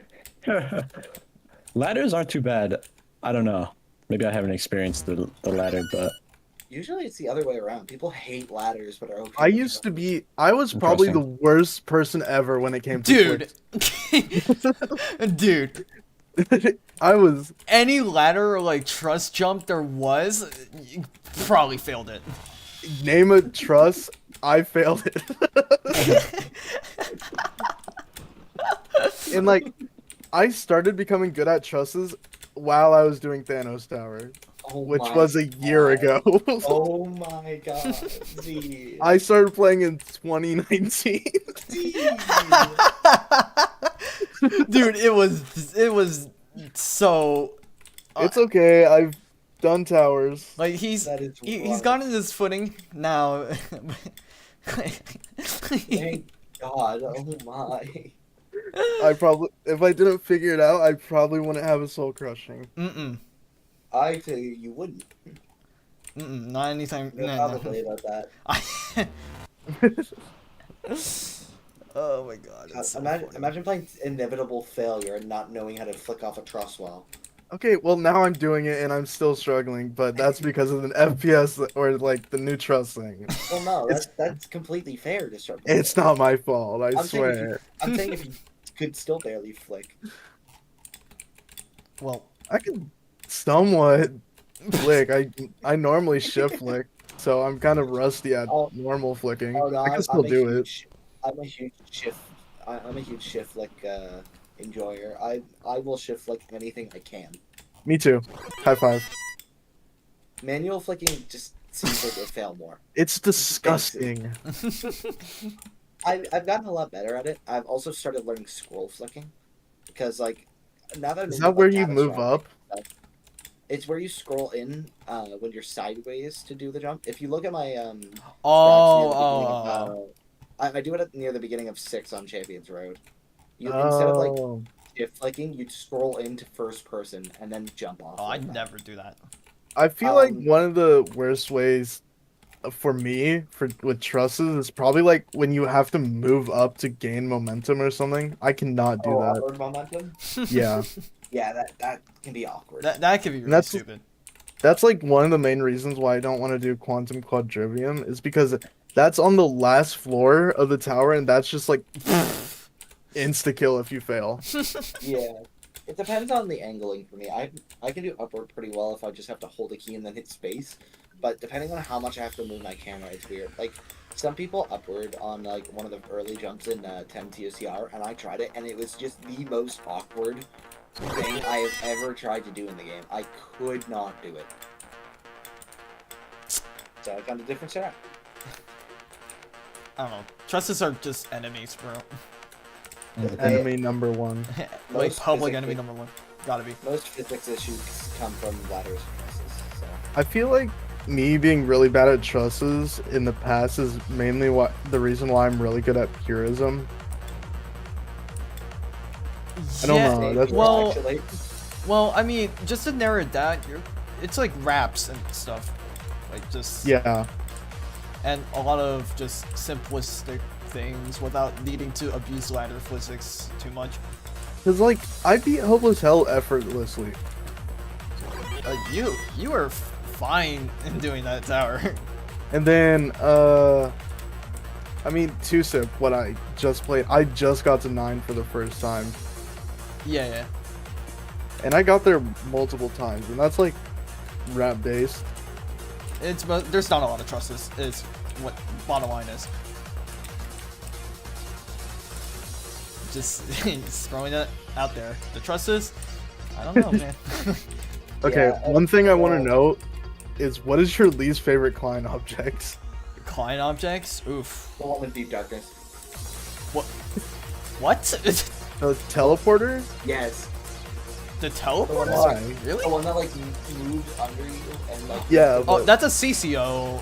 Ladders aren't too bad. I don't know. Maybe I haven't experienced the ladder, but Usually it's the other way around. People hate ladders, but are okay. I was probably the worst person ever when it came to Dude. flicks. I was. Any ladder or like truss jump there was, you probably failed it. Name a truss, I failed it. And like, I started becoming good at trusses while I was doing Thanos Tower, Oh which my was a year God. ago. Oh my god. Z. I started playing in 2019. Dude, it was so It's okay. I've done towers. like he's wild. gotten his footing now. Thank God. Oh my. I probably, if I didn't figure it out, I probably wouldn't have a soul crushing. Mm-mm. I tell you, you wouldn't. Mm-mm. Not anytime. You're No, probably about that. Oh my god. It's so funny. Imagine playing Inevitable Failure and not knowing how to flick off a truss well. Okay, well now I'm doing it and I'm still struggling, but that's because of an FPS or like the new trust thing. Well, no, that's completely fair to start. It's not my fault, I I'm saying, swear. I'm saying if you could still barely flick. Well, I can somewhat flick. I normally shift flick, so I'm kind of rusty at Oh. normal flicking. Oh no, I can still do it. I'm a huge shift. I'm a huge shift flick enjoyer. I will shift flick anything I can. Me too. High five. Manual flicking just seems like it fail more. It's disgusting. I've gotten a lot better at it. I've also started learning scroll flicking because like now that I'm Is into, that where like, you move catastrophic up? stuff, it's where you scroll in when you're sideways to do the jump. If you look at my I do it near the beginning of 6 on Champions Road. You instead of like Oh. shift flicking, you'd scroll into first person and then jump off. oh, like I'd that. never do that. I feel like Um, one of the worst ways for me with trusses is probably like when you have to move up to gain momentum or something. I cannot do that. Upward momentum. Yeah. Yeah, that can be awkward. That could be really That's- stupid. That's like one of the main reasons why I don't want to do Quantum Quadrivium is because that's on the last floor of the tower and that's just like insta kill if you fail. Yeah, it depends on the angling for me. I can do upward pretty well if I just have to hold a key and then hit space. But depending on how much I have to move my camera, it's weird. Like some people upward on like one of the early jumps in 10 TOCR, and I tried it, and it was just the most awkward thing I have ever tried to do in the game. I could not do it. So I found a different setup. I don't know. Trusses are just enemies, bro. Enemy number one. Like Most public physically- enemy number one. Gotta be. Most physics issues come from ladders and trusses. So. I feel like me being really bad at trusses in the past is mainly the reason why I'm really good at purism. I don't know. Maybe, That's- well, actually. well, I mean, just to narrow it down, it's like raps and stuff, like just Yeah. and a lot of just simplistic things without needing to abuse ladder physics too much. Cause like I beat Hopeless Hell effortlessly. You are fine in doing that tower. And then I mean 2-sip, what I just played, I just got to 9 for the first time. yeah. And I got there multiple times, and that's like rap based. There's not a lot of trusses. Is what bottom line is. Just throwing it out there. The trust is, I don't know, man. Okay, Yeah, one thing I want to know is what is your least favorite client object? Client objects? Oof. The one with deep darkness. What? The teleporter? Yes. The teleport? Why? Really? The one that like moves under you and like. Yeah, Oh, but that's a CCO.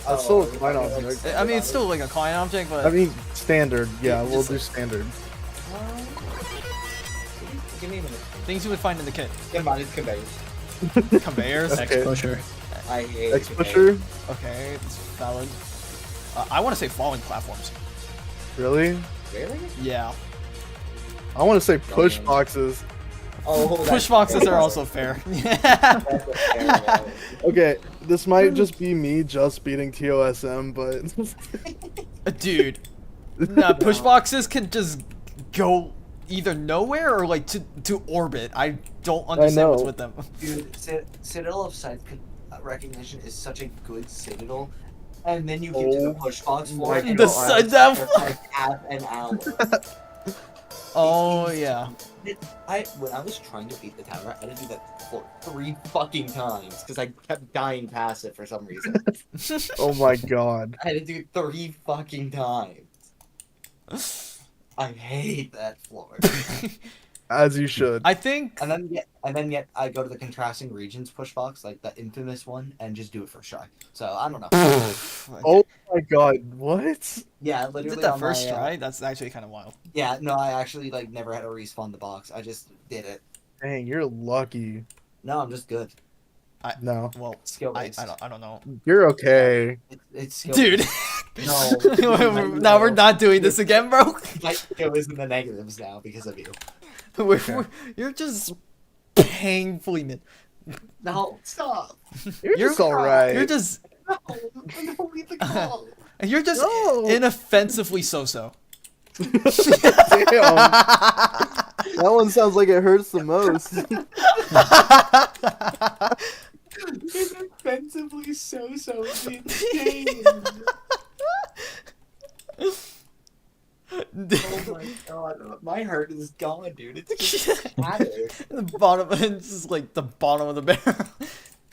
that's still a client object. I mean, it's still like a client object, but I mean, standard. Yeah, Yeah, we'll just do standard. Give me a minute. things you would find in the kit. Never mind, it's conveyors. Conveyors. Okay. X pusher. I hate X conveyors. pusher? Okay, it's valid. I want to say falling platforms. Really? Really? Yeah. I want to say push boxes. Oh, Push boxes are also fair. Okay, this might just be me just beating TOSM, but Dude, nah, push boxes can just go either nowhere or like to orbit. I don't understand what's know. with them. Dude, Citadel of Sight recognition is such a good citadel, and then you get to the push box for it. my and The it's side like- that- it's like half an hour. Oh yeah. When I was trying to beat the tower, I had to do that for 3 fucking times because I kept dying past it for some reason. oh my god. I had to do it 3 fucking times. I hate that floor. As you should. I think And then yet I go to the contrasting regions push box, like the infamous one, and just do it first try. So I don't know. Oh my god, what? Yeah, you literally did that on first my, try. That's actually kind of wild. Yeah, no, I actually like never had to respawn the box. I just did it. Dang, you're lucky. No, I'm just good. No, Well, Skill I based. I don't know, you're okay. It's skill dude. based. No. Now we're not doing this again, bro. My skill is in the negatives now because of you. You're just painfully mid. No, stop. You're just alright. You're just No, don't leave the call. you're just No. inoffensively so-so. Damn. That one sounds like it hurts the most. It's offensively so insane. Oh my god, my heart is gone, dude. It's just shattered. The bottom, it's just like the bottom of the barrel.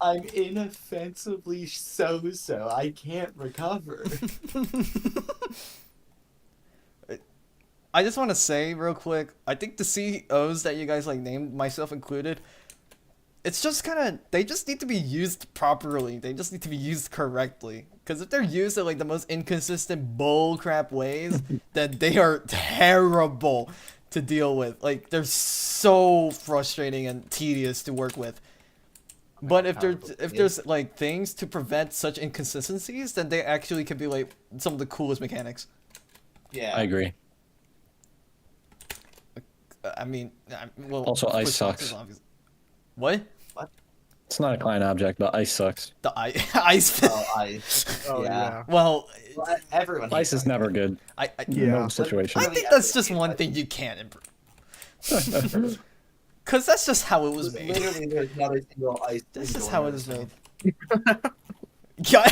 I'm inoffensively so. I can't recover. I just want to say real quick, I think the CEOs that you guys like named, myself included, it's just kind of, they just need to be used properly. They just need to be used correctly. Because if they're used in like the most inconsistent bullcrap ways, then they are terrible to deal with. Like they're so frustrating and tedious to work with. But if there's like things to prevent such inconsistencies, then they actually can be like some of the coolest mechanics. Yeah. I agree. I mean, well, Also, ice push sucks. boxes, obviously. What? It's not a client object, but ice sucks. The ice. Oh, I. Oh Yeah. yeah. Well, Well, everyone. Ice is never good. Yeah. No situation. I think that's just one thing you can't improve. Cause that's just how it was made. Literally, there's not a single ice. This is indoor how it is nurse. made. Yeah.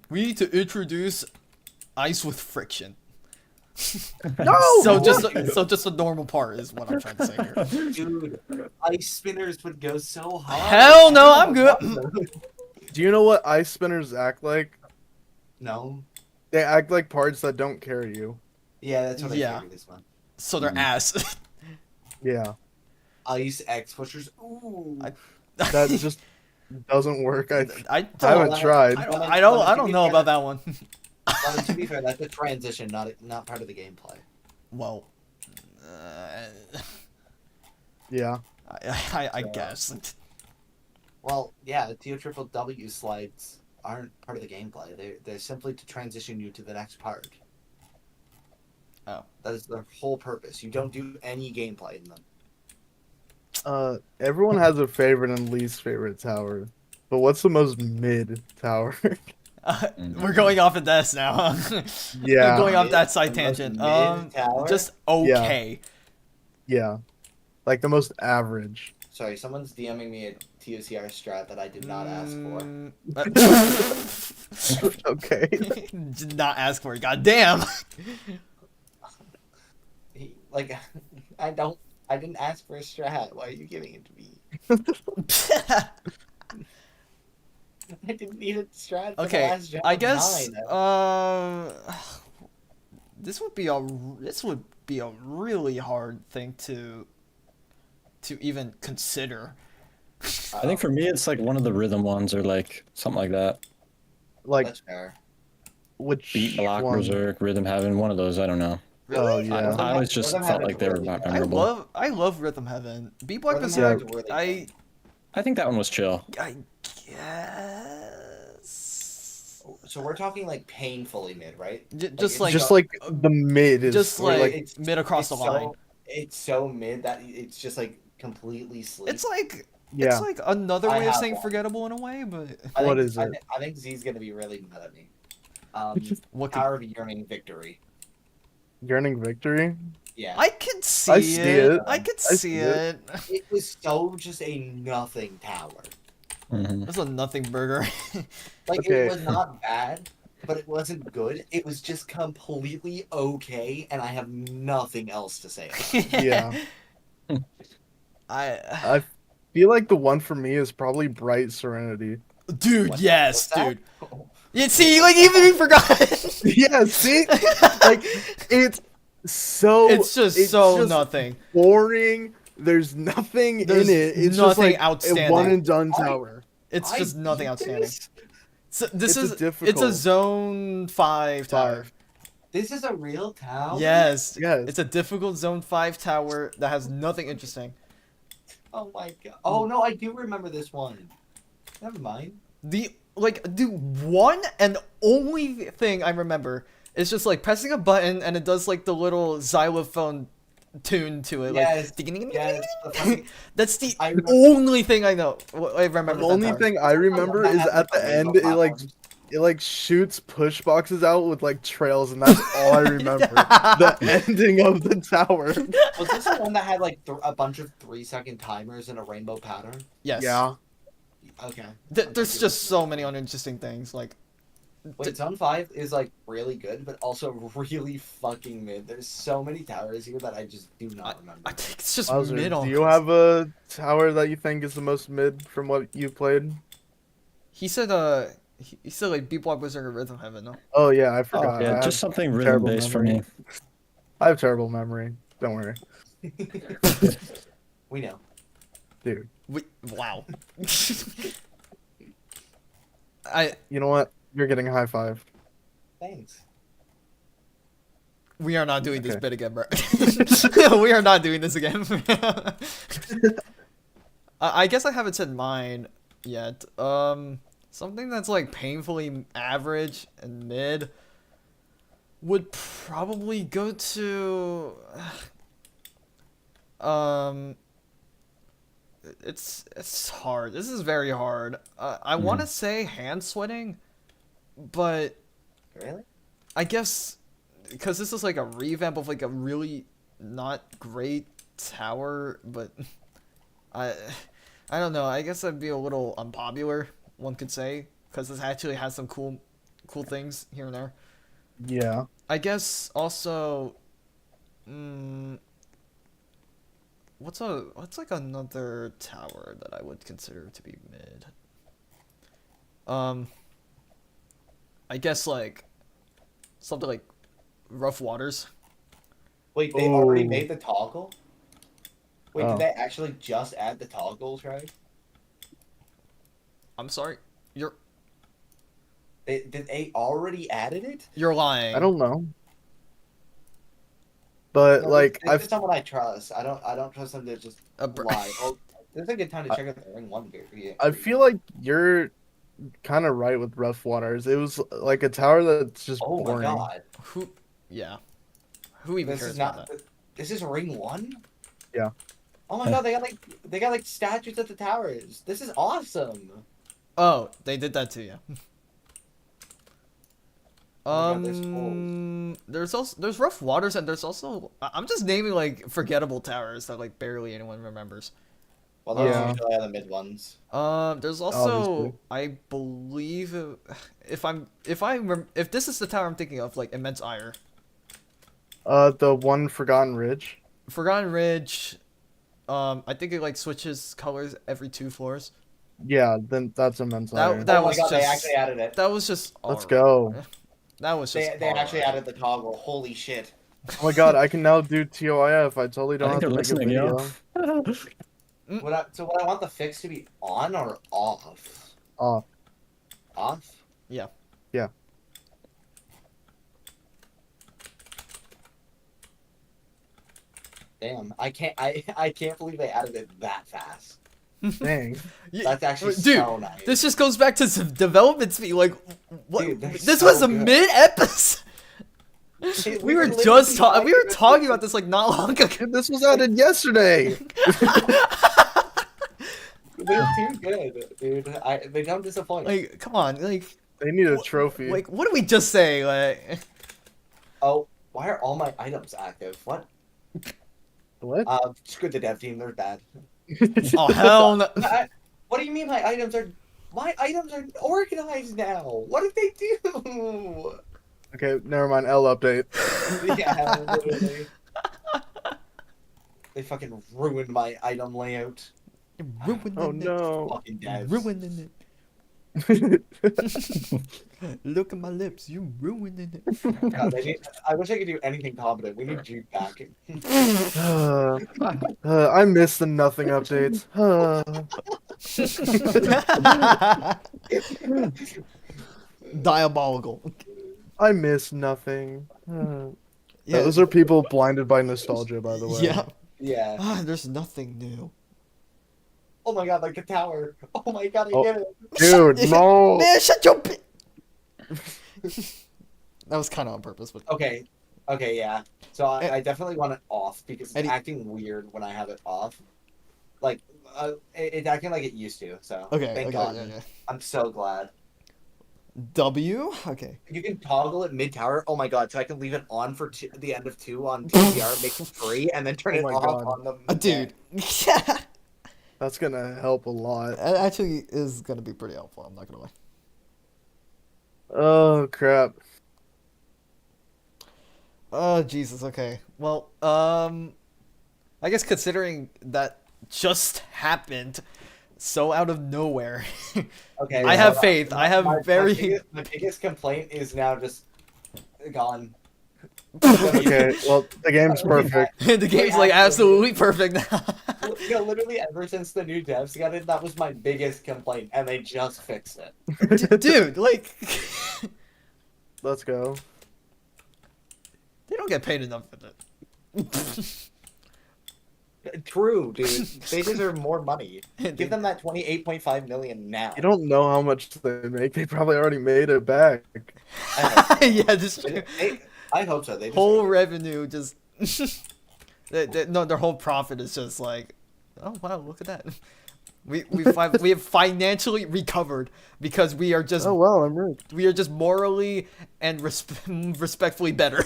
We need to introduce ice with friction. No. So just a normal part is what I'm trying to say here. Dude, ice spinners would go so hard. Hell no, I'm good. Do you know what ice spinners act like? No. They act like parts that don't carry you. Yeah, that's what Yeah. I figured this one. So they're ass. Yeah. Ice X pushers. Ooh. That just doesn't work. I I haven't don't. tried. I don't know about that one. Well, to be fair, that's a transition, not part of the gameplay. Well, Yeah. I guess. Well, yeah, the TO slides aren't part of the gameplay. They're simply to transition you to the next part. Oh. That is their whole purpose. You don't do any gameplay in them. Everyone has a favorite and least favorite tower. But what's the most mid tower? We're going off of this now. Yeah. We're going off that The side most tangent. mid-tower? Just okay. Yeah. Like the most average. Sorry, someone's DMing me a TOCR strat that I did not ask for. for. Okay. Did not ask for it. God damn. like, I didn't ask for a strat. Why are you giving it to me? I didn't need a strat for the Okay, last job. I guess 9. this would be a really hard thing to even consider. I think for me, it's like one of the rhythm ones or like something like that. Like That's fair. which Beat Block, one? Berserk, Rhythm Heaven, one of those. I don't know. Really? Oh yeah. I always just Rhythm felt Heaven's like they were really good. memorable. I love Rhythm Heaven. Beat Block Rhythm Berserk. Heaven's really I good. I think that one was chill. guess. So we're talking like painfully mid, right? Just it's like Just like the mid is just or, like it's- mid across the it's line. It's so mid that it's just like completely sleep. It's like yeah. it's like another I way of have saying one. forgettable in a way, but What is it? I think Z's gonna be really mad at me. what could, Power of Yearning Victory. Yearning Victory. Yeah. I could see I see it. I could I see see it. It was so just a nothing tower. Mhm. That's a nothing burger. Like Okay. it was not bad, but it wasn't good. It was just completely okay, and I have nothing else to say. About it. Yeah. I I feel like the one for me is probably Bright Serenity. dude, What- yes, what's that? dude. Yeah, see, like even you forgot. Yeah, see? Like it's so It's just nothing. boring. There's nothing There's in it. It's just nothing like outstanding. a one and done tower. It's I just nothing beat outstanding. this. So this It's a is it's a difficult zone 5 tower. This is a real tower. Yes. Yes. It's a difficult zone 5 tower that has nothing interesting. Oh my god. Oh no, I do remember this one. Never mind. The one and only thing I remember is just like pressing a button and it does like the little xylophone tune to it. Yes, Like yes. The fucking- that's the I remember- only thing I know. I remember. The that only tower. thing I remember is at the end it like shoots push boxes out with like trails, and that's all I remember. The ending of the tower. Was this the one that had like a bunch of 3-second timers in a rainbow pattern? Yes. Yeah. Okay. There's just so many uninteresting things. Like Wait, Zone 5 is like really good, but also really fucking mid. There's so many towers here that I just do not remember. I think it's just Wowzer, mid. do you have a tower that you think is the most mid from what you played? He said he said like Beat Block Wizard or Rhythm Heaven. No. Oh yeah, I Oh, forgot. I yeah, have just something rhythm terrible based for me. memory. I have terrible memory. Don't worry, We know. dude. Wow. You know what? You're getting a high five. Thanks. We are not doing this Okay. bit again, bro. We are not doing this again. I guess I haven't said mine yet. Something that's like painfully average and mid would probably go to it's hard. This is very hard. I want to say hand sweating, but Really? I guess because this is like a revamp of like a really not great tower, but I don't know. I guess I'd be a little unpopular, one could say, because this actually has some cool things here and there. Yeah. I guess also, what's like another tower that I would consider to be mid? I guess like something like Rough Waters. Wait, they already Oh. made the toggle? Wait, Oh. did they actually just add the toggles, right? I'm sorry, you're Did they already added it? lying. I don't know. But No, like this I've is someone I trust. I don't trust them to just Br- lie. Oh, this is a good time to check out the Ring 1 video. I feel like you're kind of right with Rough Waters. It was like a tower that's just Oh boring. my god. Who? Yeah. Who even This cares is about not that? this is Ring 1? Yeah. Oh my god, they got like statues at the towers. This is awesome. Oh, they did that too, yeah. Oh my God, There's Rough Waters and there's also I'm just naming like forgettable towers that like barely anyone remembers. Well, those Yeah. usually are the mid ones. There's also Obviously. I believe if this is the tower I'm thinking of, like Immense Ire. The one Forgotten Ridge. Forgotten Ridge. I think it like switches colors every 2 floors. Yeah, then that's immense iron. That Oh my was god, they just actually added it. that was just Let's alright. go. That was just They actually alright. added the toggle. Holy shit. Oh my god, I can now do TOIF. I totally I don't think have they're to make a listening, yo. video. So what I want the fix to be on or off? Off. Off? Yeah. Yeah. Damn, I can't believe they added it that fast. Dang. Yeah, That's actually dude, so nice. this just goes back to some development speed. Like, what? Dude, they're This so was a good. mid episode. We were literally talking about this like not long ago. Dude, this was added yesterday. They're too good, dude. They don't disappoint. Like, come on, like, They need a trophy. like, what did we just say? Like, Oh, why are all my items active? What? What? Screw the dev team. They're bad. oh hell no. What do you mean my items are organized now? What did they do? Okay, never mind. L update. Yeah, literally. They fucking ruined my item layout. You're ruining Oh it. no. Fucking devs. Ruining it. Look at my lips. You ruining it. God, I wish I could do anything competent. We need Juke back. I miss the nothing updates. Diabolical. I miss nothing. Yeah. Those are people blinded by nostalgia, by the way. Yeah. Yeah. There's nothing new. Oh my god, like the tower. Oh my god, I Oh. get it. Dude, no. Man, shut your That was kind of on purpose, but Okay. Okay, yeah. So I definitely want it off because it's Eddie- acting weird when I have it off. Like, it's acting like it used to. So okay. thank Okay. God. Yeah, yeah. I'm so glad. W. Okay. You can toggle it mid tower. Oh my god! So I can leave it on for the end of 2 on TCR, make it free, and then turn Oh it my off God. on the. Dude. Yeah. That's gonna help a lot. That actually is gonna be pretty helpful. I'm not gonna lie. Oh crap. Oh Jesus. Okay. Well, I guess considering that just happened, so out of nowhere, Okay. I have hold on. faith. I have very. My biggest complaint is now just gone. Okay, well the game's perfect. The game's like absolutely perfect now. You know, literally ever since the new devs got it, that was my biggest complaint, and they just fixed it. Dude, like, Let's go. they don't get paid enough for that. True, dude. They deserve more money. Give them that 28.5 million now. You don't know how much they make. They probably already made it back. Yeah, just I hope so. They deserve whole it. revenue just. No, their whole profit is just like, oh wow, look at that. We have financially recovered because we are just Oh well, I'm rich. we are just morally and respectfully better.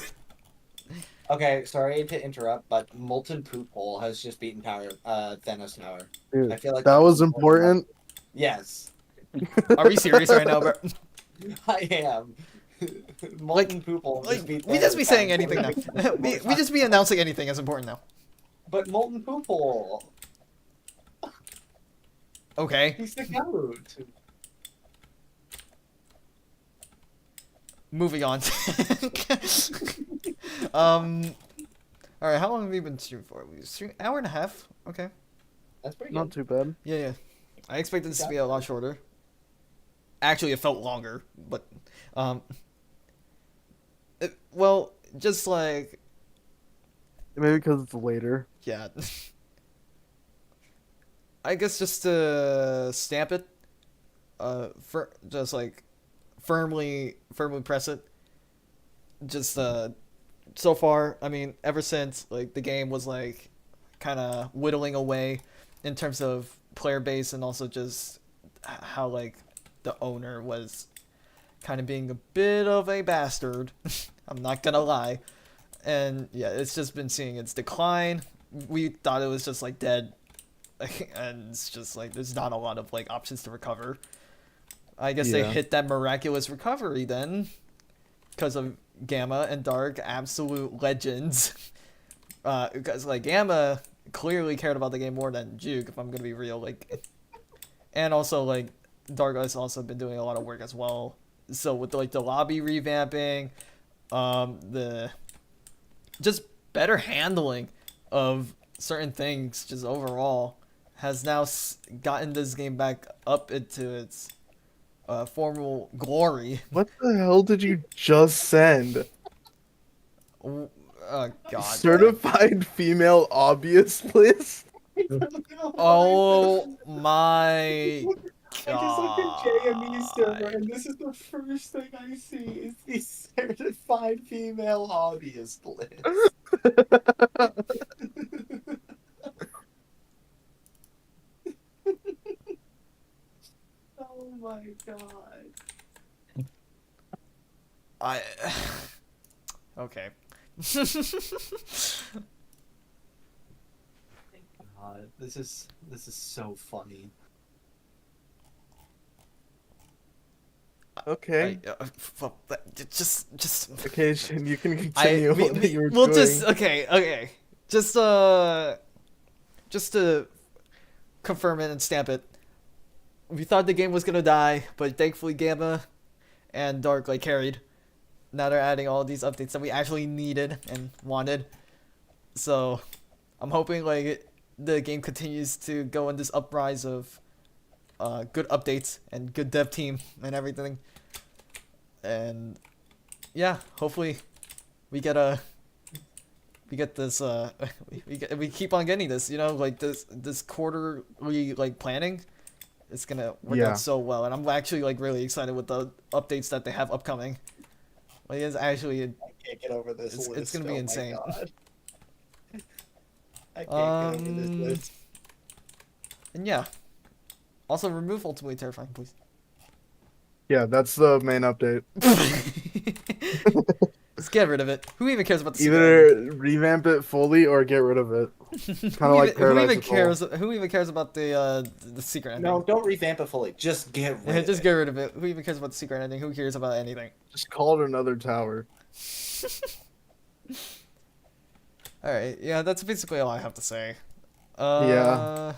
Okay, sorry to interrupt, but Molten Poop Hole has just beaten Thanos Tower. Dude, I feel like that was important. Yes, Are we serious right now, bro? I am. Molten Poop Hole Like, just beat we just Thanos be saying Tower. anything now. We just be announcing anything as important now. But Molten Poop Hole, Okay. he's the goat. Moving on. All right. How long have we been streaming for? We stream hour and a half. Okay. That's pretty Not good. too bad. Yeah, yeah. I expected this to be a lot shorter. Actually, it felt longer, but well, just like Maybe because it's later. yeah. I guess just to stamp it, for just like firmly press it. Just so far, I mean, ever since like the game was like kind of whittling away in terms of player base and also just how like the owner was kind of being a bit of a bastard. I'm not gonna lie. And yeah, it's just been seeing its decline. We thought it was just like dead. And it's just like there's not a lot of like options to recover. I guess they Yeah. hit that miraculous recovery then because of Gamma and Dark, absolute legends. because like Gamma clearly cared about the game more than Juke, if I'm gonna be real. Like, and also like Dark has also been doing a lot of work as well. So with like the lobby revamping, the just better handling of certain things, just overall, has now gotten this game back up into its formal glory. What the hell did you just send? Oh God. Certified female obvious list? Oh my I just looked at JME's server, God. and this is the first thing I see is the certified female hobbyist list. Oh my god. I okay. Thank God. This is so funny. Okay. Just Okay, Shin, you can I continue we, what we, you were we'll doing. just okay. Just to confirm it and stamp it. We thought the game was gonna die, but thankfully Gamma and Dark like carried. Now they're adding all these updates that we actually needed and wanted. So I'm hoping like the game continues to go in this uprise of good updates and good dev team and everything. And yeah, hopefully we get this we keep on getting this, you know, like this quarterly like planning. It's gonna work Yeah. out so well, and I'm actually like really excited with the updates that they have upcoming. Like it's actually I can't get over this It's- list. it's gonna be Oh my insane. God. I can't get over this list. and yeah. Also remove ultimately terrifying, please. Yeah, that's the main update. Just get rid of it. Who even cares about the secret ending? Either revamp it fully or get rid of it. Kind of like who even Paradise cares? Who even cares about the secret ending? No, don't revamp it fully. Just get rid of Just it. get rid of it. Who even cares about the secret ending? Who cares about anything? Just call it another tower. All right, yeah, that's basically all I have to say. Yeah.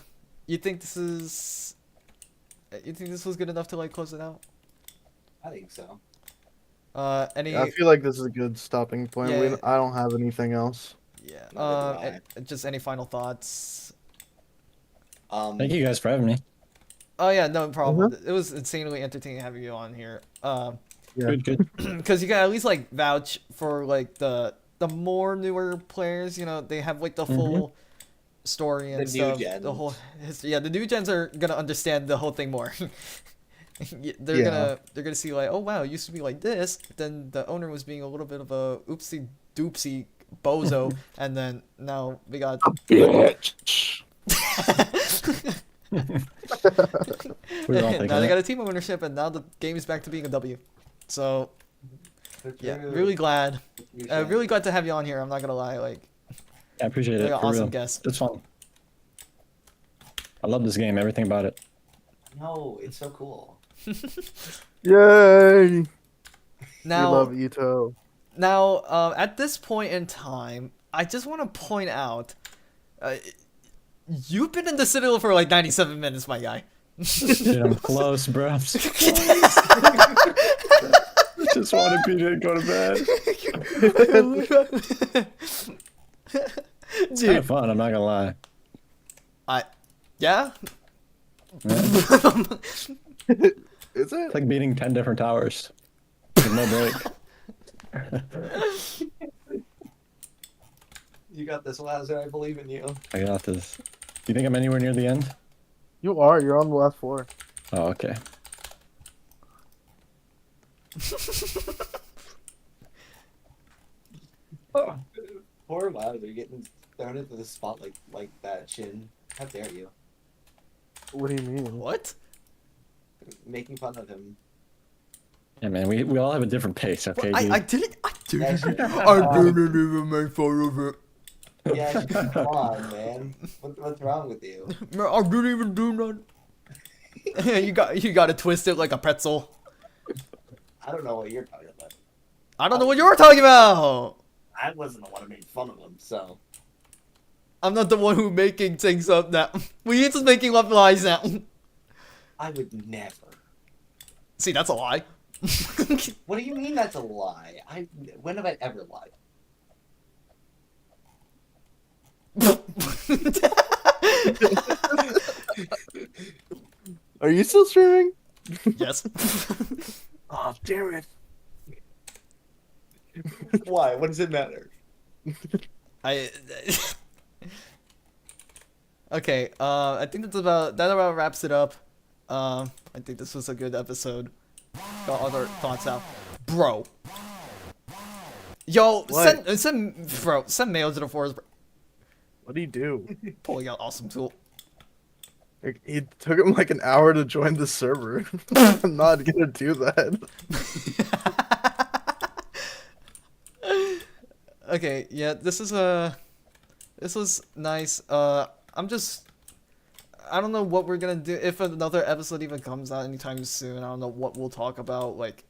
You think this is? You think this was good enough to like close it out? I think so. Any? I feel like this is a good stopping point. Yeah. I don't have anything else. Yeah. Neither do Just any final thoughts? Thank you guys for having me. Oh yeah, no problem. It was insanely entertaining having you on here. Yeah. Good. Because you can at least like vouch for like the more newer players. You know, they have like the full story and The new stuff. gens. The whole history. Yeah, the new gens are gonna understand the whole thing more. they're Yeah. gonna see like, oh wow, it used to be like this. Then the owner was being a little bit of a oopsie doopsie bozo, and then now we got. Bitch. We were all thinking Now they that. got a team ownership, and now the game is back to being a W. So yeah, really glad. Really glad to have you on here. I'm not gonna lie, like I appreciate it. you're an For awesome real. guest. It's fun. I love this game. Everything about it. No, it's so cool. Yay! Now, we love EToH. now, at this point in time, I just want to point out, you've been in the Citadel for like 97 minutes, my guy. Dude, I'm close, bro. I just want to be to go to bed. It's kind Dude, of fun. I'm not gonna lie. yeah. Is it? It's like beating 10 different towers. With no break. You got this, Lazar. I believe in you. I got this. Do you think I'm anywhere near the end? You are. You're on the last floor. Oh, okay. Poor Lazar getting thrown into the spot like that, Shin. How dare you? What do you mean? What? Making fun of him. Yeah, man. We all have a different pace, okay, dude? I didn't. I Yeah, didn't. Shin. I didn't even make fun of it. Yeah, Shin, come on, man. What's wrong with you? Man, I didn't even do nothing. you got to twist it like a pretzel. I don't know what you're talking about. I don't know what you were talking about. I wasn't the one who made fun of him, so. I'm not the one who making things up now. We just making up lies now. I would never. See, that's a lie. What do you mean that's a lie? When have I ever lied? Are you still streaming? Yes. Oh, damn it. Why? What does it matter? I. Okay. I think that about wraps it up. I think this was a good episode. Got other thoughts out, bro. Yo, What? send mail to the forest. Bro. What do you do? Pulling out awesome tool. Like, it took him like an hour to join the server. I'm not gonna do that. Okay, yeah, this was nice. I don't know what we're gonna do if another episode even comes out anytime soon. I don't know what we'll talk about, like,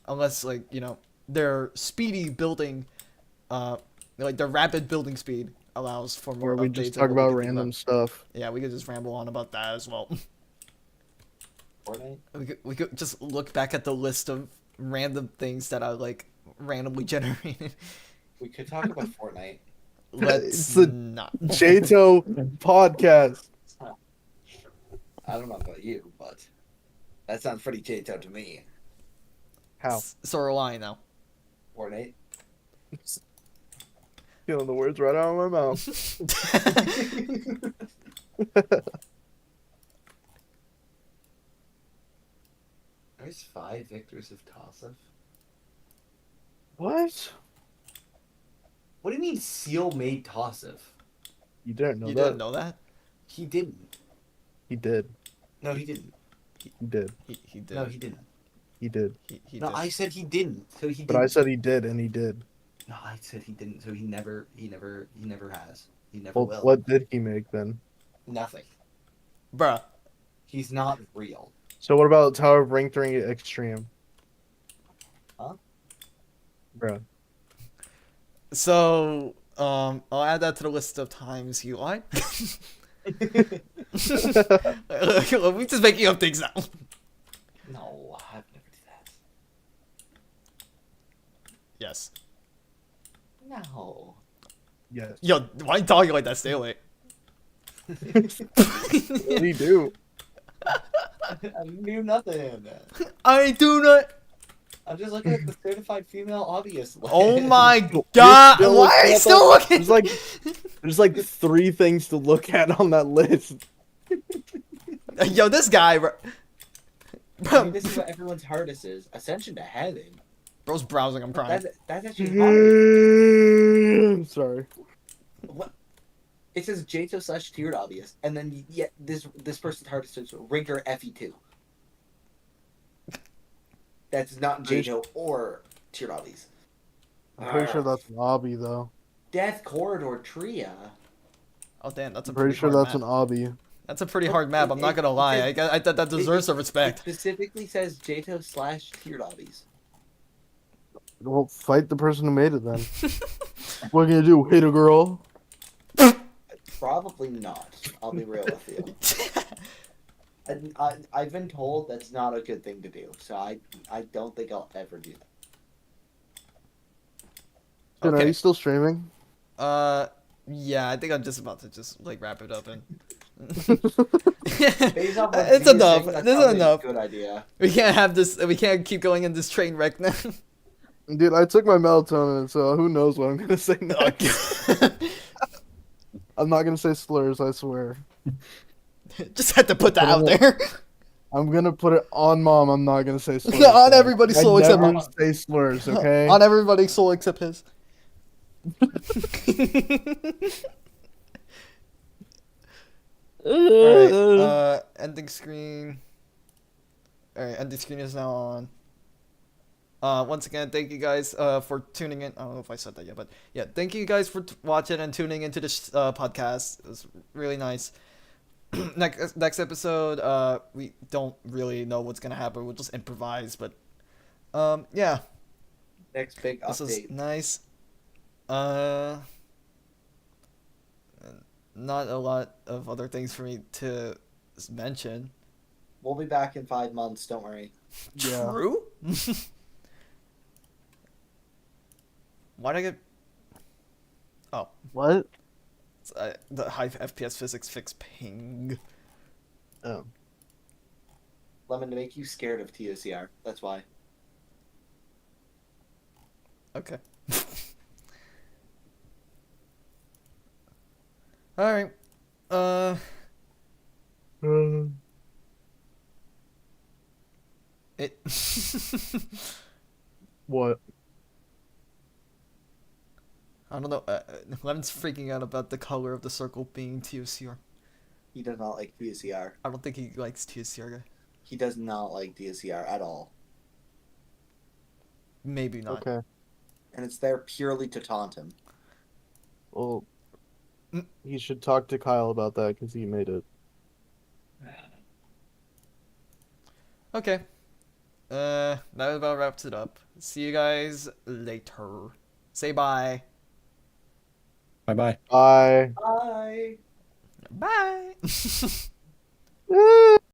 unless like their speedy building, like their rapid building speed allows for more Or we updates just and talk what we about can think random stuff. Yeah, we could just ramble on about that as well. Fortnite? We could just look back at the list of random things that are like randomly generated. We could talk about Fortnite. Let's It's the not. JTOH Podcast. I don't know about you, but that sounds pretty JTOH to me. How? So do I now. Fortnite. Feeling the words right out of my mouth. There's 5 victors of Tossif. What? What do you mean Seal made Tossif? You didn't know You that? didn't know that? He didn't. He did. No, he didn't. He did. He did. No, he didn't. He did. He No, did. I said he didn't. So he didn't. But I said he did, and he did. No, I said he didn't. So he never has. He never Well, will. what did he make then? Nothing. Bruh. He's not real. So what about Tower of Ring 3 Extreme? Huh? Bruh. So, I'll add that to the list of times you lied. We just making up things now. No, I've never do that. Yes. No. Yes. Yo, why are you talking like that? Stay away. What do you do? I knew nothing. I do not. I'm just looking at the certified female obvious list. Oh my god! still Why are you looking at still that? looking? There's like 3 things to look at on that list. Yo, this guy, bro. I mean, this is what everyone's hardest is. Ascension to Heaven. Bro's browsing. I'm crying. That's actually hard. Sorry. What? It says JTOH / tiered obvious, and then yet this person's hardest is Rinker FE2. That's not JTOH or tiered obvious. I'm pretty sure that's an obby though. Death Corridor Tria. Oh damn, that's a I'm pretty sure hard that's map. an obby. That's a pretty hard map. I'm not gonna lie. I thought that deserves some It respect. specifically says JTOH / tiered obvies. Well, fight the person who made it then. What are you gonna do? Hit a girl? Probably not. I'll be real with you. I've been told that's not a good thing to do, so I don't think I'll ever do that. Dude, Okay. are you still streaming? Yeah, I think I'm just about to just like wrap it up and. Based off what It's you're enough. saying, that's This is probably a enough. Good idea. We can't have this. We can't keep going in this train wreck now. Dude, I took my melatonin, so who knows what I'm gonna say next. I'm not gonna say slurs, I swear. Just had to put that out there. I'm gonna put it on mom. I'm not gonna say slurs. On man. everybody's I soul except never mine. say slurs, okay? On everybody's soul except his. Alright, ending screen. Alright, ending screen is now on. Once again, thank you guys for tuning in. I don't know if I said that yet, but yeah, thank you guys for watching and tuning into this podcast. It was really nice. Next episode, we don't really know what's gonna happen. We'll just improvise, but yeah, Next big this is update. nice. not a lot of other things for me to mention. We'll be back in 5 months. Don't worry. Yeah. True. Why'd I get? Oh, What? it's, the high FPS physics fix ping. Oh. Lemon, to make you scared of TOCR. That's why. Okay. All right. It. What? I don't know. Lemon's freaking out about the color of the circle being TOCR. He does not like TOCR. I don't think he likes TOCR guy. He does not like TOCR at all. Maybe not. Okay. And it's there purely to taunt him. Well, Mm. he should talk to Kyle about that because he made it. Okay. That about wraps it up. See you guys later. Say bye. Bye bye. Bye. Bye. Bye.